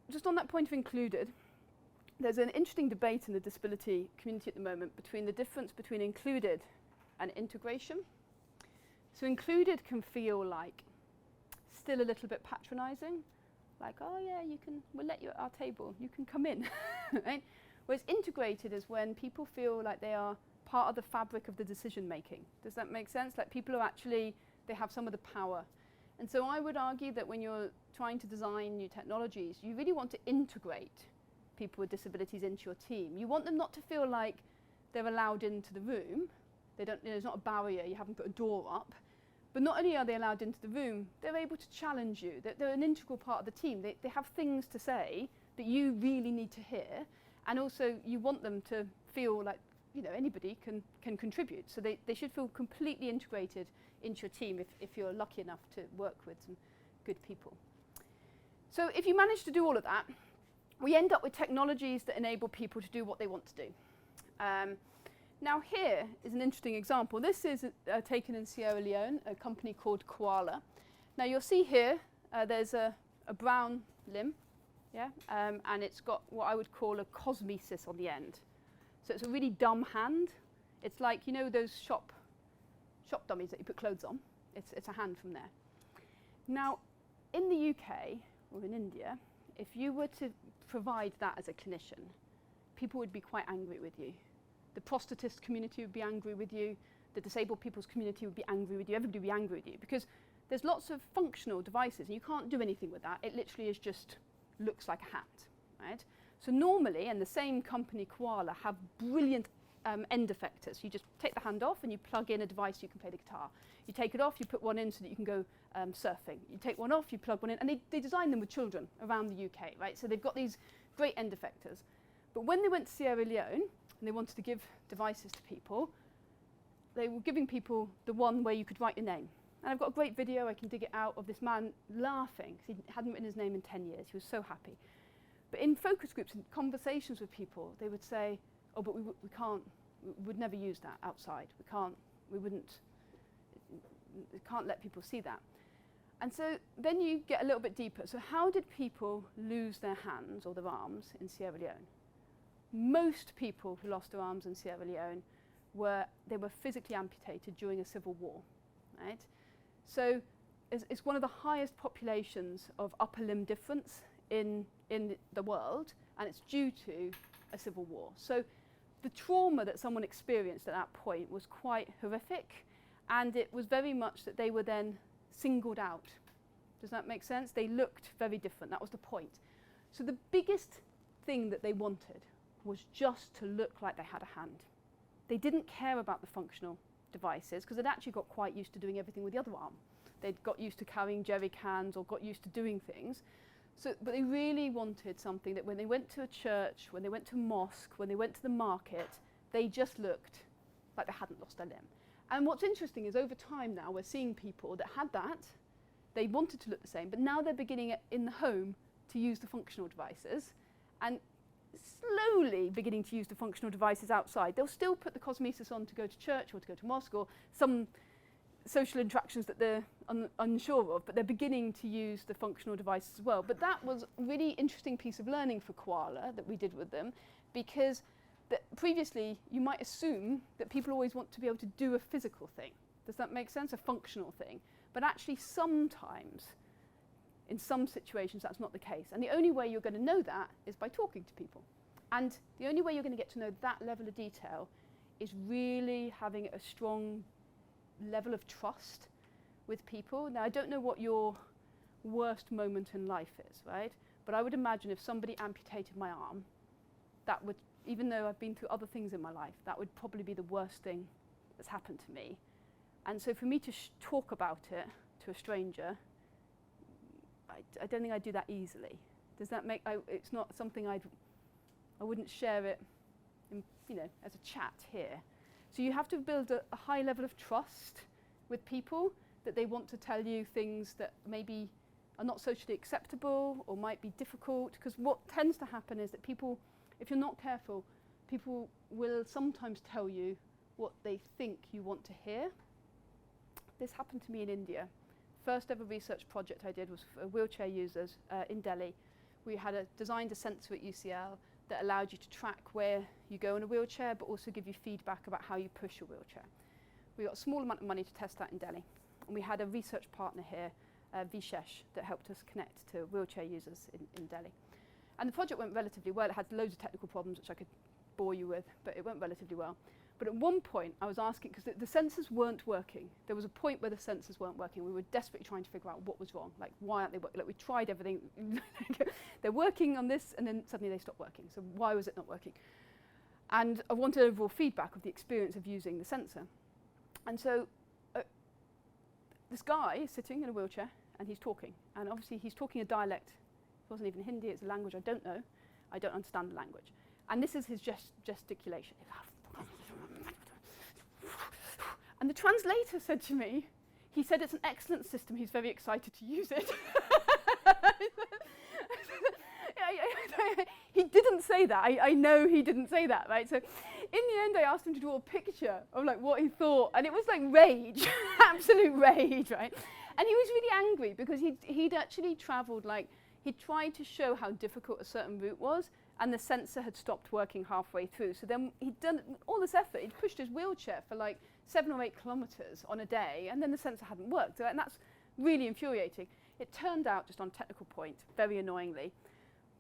just on that point of included, there's an interesting debate in the disability community at the moment between the difference between included and integration. So included can feel like still a little bit patronizing, like, "Oh yeah, we'll let you at our table, you can come in," right? Whereas integrated is when people feel like they are part of the fabric of the decision making. Does that make sense? Like people are actually, they have some of the power. And so I would argue that when you're trying to design new technologies, you really want to integrate people with disabilities into your team. You want them not to feel like they're allowed into the room. There's not a barrier, you haven't put a door up. But not only are they allowed into the room, they're able to challenge you. They're an integral part of the team. They have things to say that you really need to hear. And also you want them to feel like anybody can contribute. So they should feel completely integrated into your team if you're lucky enough to work with some good people. So if you manage to do all of that, we end up with technologies that enable people to do what they want to do. Now here is an interesting example. This is taken in Sierra Leone, a company called Koala. Now you'll see here there's a brown limb, and it's got what I would call a cosmesis on the end. So it's a really dumb hand. It's like, those shop dummies that you put clothes on. It's a hand from there. Now, in the UK or in India, if you were to provide that as a clinician, people would be quite angry with you. The prosthetist community would be angry with you. The disabled people's community would be angry with you. Everybody would be angry with you because there's lots of functional devices and you can't do anything with that. It literally is just looks like a hat, right? So normally, and the same company, Koala, have brilliant end effectors. You just take the hand off and you plug in a device, you can play the guitar. You take it off, you put one in so that you can go surfing. You take one off, you plug one in, and they design them with children around the UK, right? So they've got these great end effectors. But when they went to Sierra Leone and they wanted to give devices to people, they were giving people the one where you could write your name. And I've got a great video, I can dig it out, of this man laughing because he hadn't written his name in 10 years. He was so happy. But in focus groups and conversations with people, they would say, "Oh, but we would never use that outside. We can't let people see that." And so then you get a little bit deeper. So how did people lose their hands or their arms in Sierra Leone? Most people who lost their arms in Sierra Leone were physically amputated during a civil war, right? So it's one of the highest populations of upper limb difference in the world, and it's due to a civil war. So the trauma that someone experienced at that point was quite horrific, and it was very much that they were then singled out. Does that make sense? They looked very different. That was the point. So the biggest thing that they wanted was just to look like they had a hand. They didn't care about the functional devices because they'd actually got quite used to doing everything with the other arm. They'd got used to carrying jerry cans or got used to doing things. So, but they really wanted something that when they went to a church, when they went to a mosque, when they went to the market, they just looked like they hadn't lost their limb. And what's interesting is over time now we're seeing people that had that, they wanted to look the same, but now they're beginning in the home to use the functional devices, and slowly beginning to use the functional devices outside. They'll still put the cosmesis on to go to church or to go to mosque or some social interactions that they're unsure of, but they're beginning to use the functional devices as well. But that was a really interesting piece of learning for Koala that we did with them, because previously you might assume that people always want to be able to do a physical thing. Does that make sense? A functional thing. But actually sometimes, in some situations, that's not the case. And the only way you're going to know that is by talking to people. And the only way you're going to get to know that level of detail is really having a strong level of trust with people. Now, I don't know what your worst moment in life is, right? But I would imagine if somebody amputated my arm, that would, even though I've been through other things in my life, that would probably be the worst thing that's happened to me. And so for me to talk about it to a stranger, I don't think I'd do that easily. Does that make, it's not something I wouldn't share it in, as a chat here. So you have to build a high level of trust with people, that they want to tell you things that maybe are not socially acceptable or might be difficult. Because what tends to happen is that people, if you're not careful, people will sometimes tell you what they think you want to hear. This happened to me in India. First ever research project I did was for wheelchair users in Delhi. We had designed a sensor at UCL that allowed you to track where you go in a wheelchair, but also give you feedback about how you push your wheelchair. We got a small amount of money to test that in Delhi. And we had a research partner here, Vishesh, that helped us connect to wheelchair users in Delhi. And the project went relatively well. It had loads of technical problems, which I could bore you with, but it went relatively well. But at one point, I was asking, because the sensors weren't working. There was a point where the sensors weren't working. We were desperately trying to figure out what was wrong. Like, why aren't they working? Like, we tried everything. They're working on this, and then suddenly they stopped working. So why was it not working? And I wanted overall feedback of the experience of using the sensor. And so this guy is sitting in a wheelchair, and he's talking. And obviously, he's talking a dialect. It wasn't even Hindi. It's a language I don't know. I don't understand the language. And this is his gesticulation. And the translator said to me, he said it's an excellent system, he's very excited to use it. He didn't say that, I know he didn't say that, right? So in the end I asked him to draw a picture of like what he thought, and it was like rage, absolute rage, right? And he was really angry because he'd actually travelled, like, he'd tried to show how difficult a certain route was, and the sensor had stopped working halfway through. So then he'd done all this effort, he'd pushed his wheelchair for like 7 or 8 kilometres on a day, and then the sensor hadn't worked. And that's really infuriating. It turned out, just on a technical point, very annoyingly,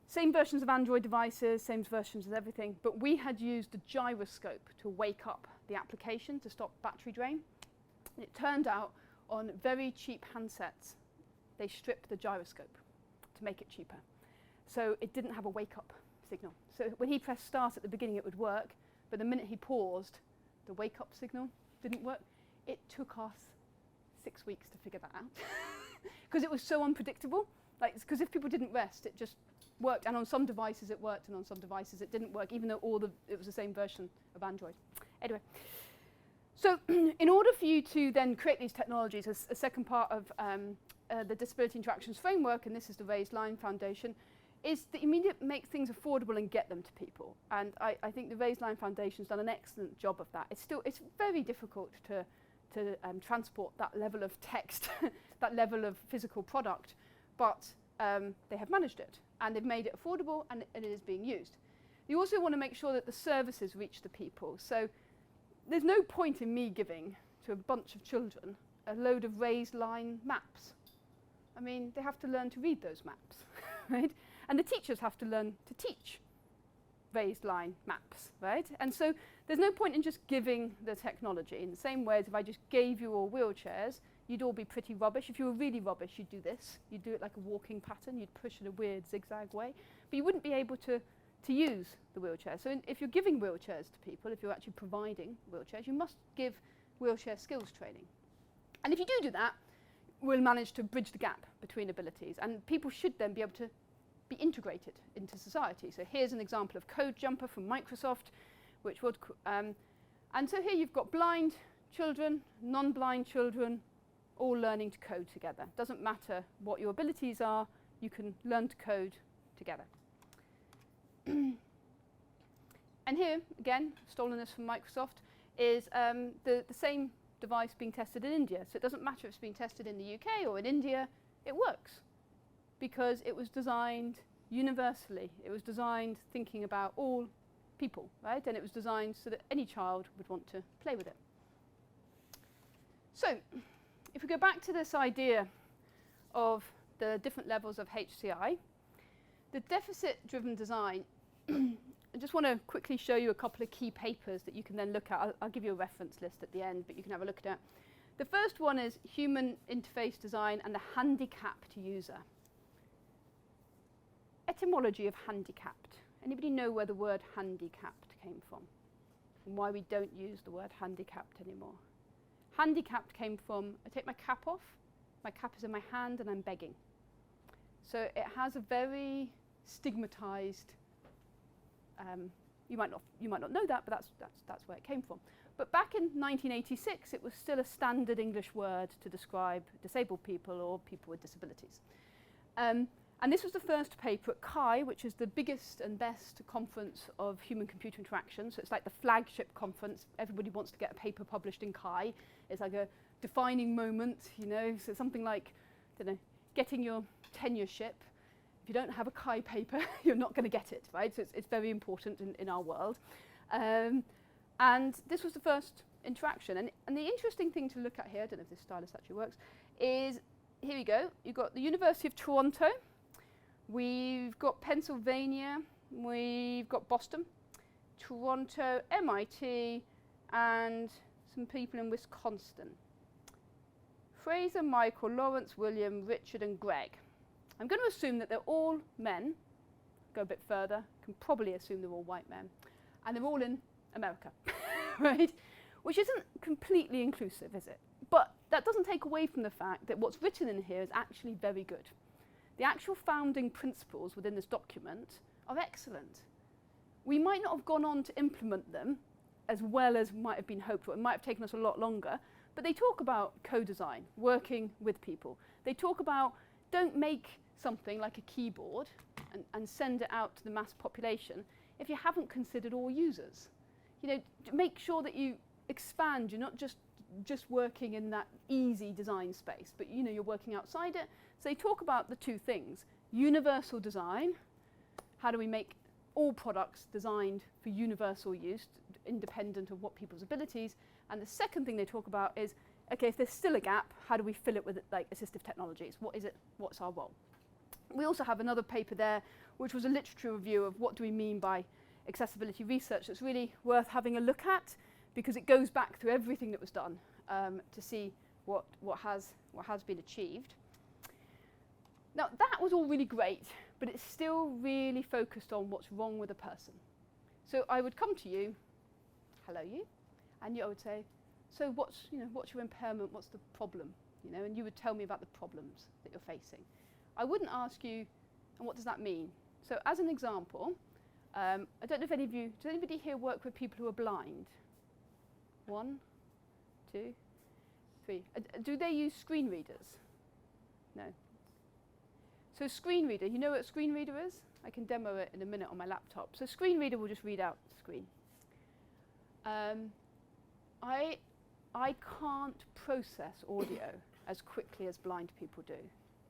same versions of Android devices, same versions of everything, but we had used the gyroscope to wake up the application to stop battery drain. And it turned out on very cheap handsets, they stripped the gyroscope to make it cheaper. So it didn't have a wake-up signal. So when he pressed start at the beginning, it would work, but the minute he paused, the wake-up signal didn't work. It took us 6 weeks to figure that out because it was so unpredictable. Like, because if people didn't rest, it just worked, and on some devices it worked, and on some devices it didn't work, even though it was the same version of Android. Anyway, so in order for you to then create these technologies, a second part of the Disability Interactions Framework, and this is the Raised Line Foundation, is that you need to make things affordable and get them to people. And I think the Raised Line Foundation's done an excellent job of that. It's very difficult to transport that level of text, that level of physical product, but they have managed it, and they've made it affordable, and it is being used. You also want to make sure that the services reach the people. So there's no point in me giving to a bunch of children a load of raised line maps. I mean, they have to learn to read those maps, right? And the teachers have to learn to teach raised line maps, right? And so there's no point in just giving the technology. In the same way as if I just gave you all wheelchairs, you'd all be pretty rubbish. If you were really rubbish, you'd do this. You'd do it like a walking pattern. You'd push in a weird zigzag way. But you wouldn't be able to use the wheelchair. So if you're giving wheelchairs to people, if you're actually providing wheelchairs, you must give wheelchair skills training. And if you do that, we'll manage to bridge the gap between abilities. And people should then be able to be integrated into society. So here's an example of Code Jumper from Microsoft, which would, and And so here you've got blind children, non-blind children, all learning to code together. Doesn't matter what your abilities are, you can learn to code together. And here, again, stolen this from Microsoft, is the same device being tested in India. So it doesn't matter if it's being tested in the UK or in India, it works. Because it was designed universally. It was designed thinking about all people, right? And it was designed so that any child would want to play with it. So, if we go back to this idea of the different levels of HCI, the deficit-driven design, I just want to quickly show you a couple of key papers that you can then look at. I'll give you a reference list at the end, but you can have a look at it. The first one is Human Interface Design and the Handicapped User. Etymology of handicapped. Anybody know where the word handicapped came from? And why we don't use the word handicapped anymore? Handicapped came from, I take my cap off, my cap is in my hand and I'm begging. So it has a very stigmatized, you might not know that, but that's where it came from. But back in 1986, it was still a standard English word to describe disabled people or people with disabilities. And this was the first paper at CHI, which is the biggest and best conference of human-computer interaction. So it's like the flagship conference. Everybody wants to get a paper published in CHI. It's like a defining moment, you know. So something like, I don't know, getting your tenureship. If you don't have a CHI paper, you're not going to get it, right? So it's very important in our world. And this was the first interaction. And the interesting thing to look at here, I don't know if this stylus actually works, is here we go. You've got the University of Toronto. We've got Pennsylvania, we've got Boston, Toronto, MIT, and some people in Wisconsin. Fraser, Michael, Lawrence, William, Richard, and Greg. I'm going to assume that they're all men. Go a bit further, can probably assume they're all white men. And they're all in America, right? Which isn't completely inclusive, is it? But that doesn't take away from the fact that what's written in here is actually very good. The actual founding principles within this document are excellent. We might not have gone on to implement them as well as might have been hoped for. It might have taken us a lot longer, but they talk about co-design, working with people. They talk about don't make something like a keyboard and send it out to the mass population if you haven't considered all users. You know, make sure that you expand. You're not just working in that easy design space, but you know, you're working outside it. So they talk about the two things: universal design. How do we make all products designed for universal use, independent of what people's abilities? And the second thing they talk about is, okay, if there's still a gap, how do we fill it with like assistive technologies? What is it? What's our role? We also have another paper there, which was a literature review of what do we mean by accessibility research. That's really worth having a look at, because it goes back through everything that was done to see what has been achieved. Now that was all really great, but it's still really focused on what's wrong with a person. So I would come to you, hello you, and I would say, so what's your impairment? What's the problem? You know, and you would tell me about the problems that you're facing. I wouldn't ask you, and what does that mean? So as an example, I don't know if any of you, does anybody here work with people who are blind? 1, 2, 3. Do they use screen readers? No. So screen reader, you know what a screen reader is? I can demo it in a minute on my laptop. So screen reader will just read out the screen. I can't process audio as quickly as blind people do.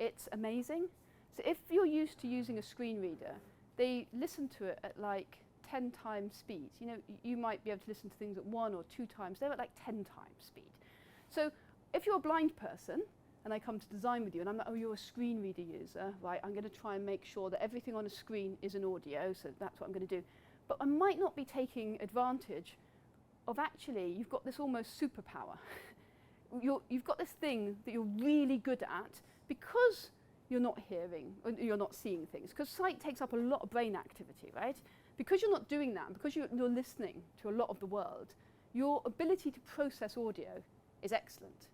It's amazing. So if you're used to using a screen reader, they listen to it at like 10 times speed. You know, you might be able to listen to things at 1 or 2 times. They're at like 10 times speed. So if you're a blind person, and I come to design with you, and I'm like, oh, you're a screen reader user, right? I'm going to try and make sure that everything on a screen is an audio, so that's what I'm going to do. But I might not be taking advantage of actually, you've got this almost superpower. You've got this thing that you're really good at because you're not hearing, or you're not seeing things, because sight takes up a lot of brain activity, right? Because you're not doing that, because you're listening to a lot of the world, your ability to process audio is excellent.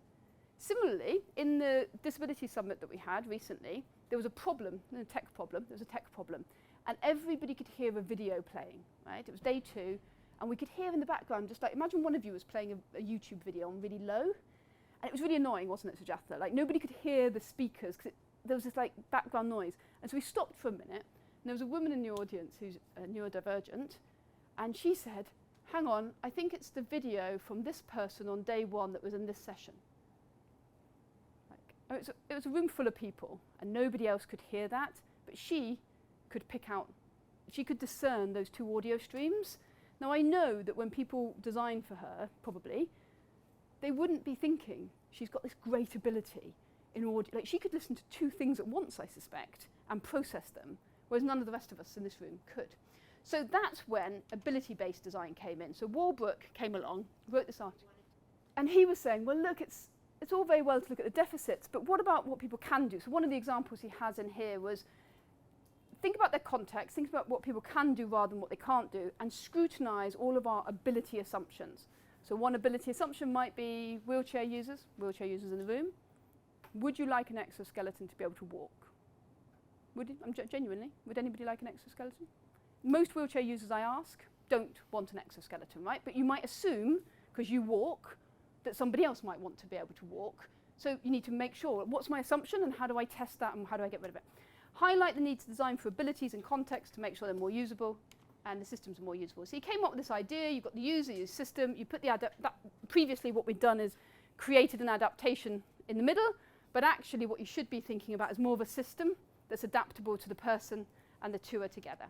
Similarly, in the Disability Summit that we had recently, there was a problem, a tech problem, and everybody could hear a video playing, right? It was day 2, and we could hear in the background, just like, imagine one of you was playing a YouTube video on really low, and it was really annoying, wasn't it, Sujatha? Like, nobody could hear the speakers, because there was this like background noise. And so we stopped for a minute, and there was a woman in the audience who's neurodivergent, and she said, hang on, I think it's the video from this person on day one that was in this session. Like, it was a room full of people, and nobody else could hear that, but she could pick out, she could discern those two audio streams. Now, I know that when people design for her, probably, they wouldn't be thinking she's got this great ability in audio. Like, she could listen to two things at once, I suspect, and process them, whereas none of the rest of us in this room could. So that's when ability-based design came in. So Walbrook came along, wrote this article, and he was saying, well, look, it's all very well to look at the deficits, but what about what people can do? So one of the examples he has in here was, think about their context, think about what people can do rather than what they can't do, and scrutinize all of our ability assumptions. So one ability assumption might be wheelchair users in the room. Would you like an exoskeleton to be able to walk? Would you? Genuinely, would anybody like an exoskeleton? Most wheelchair users I ask don't want an exoskeleton, right? But you might assume, because you walk, that somebody else might want to be able to walk. So you need to make sure, what's my assumption and how do I test that and how do I get rid of it? Highlight the need to design for abilities and context to make sure they're more usable and the systems are more usable. So you came up with this idea, you've got the user, your system, you put the previously what we've done is created an adaptation in the middle, but actually what you should be thinking about is more of a system that's adaptable to the person, and the two are together.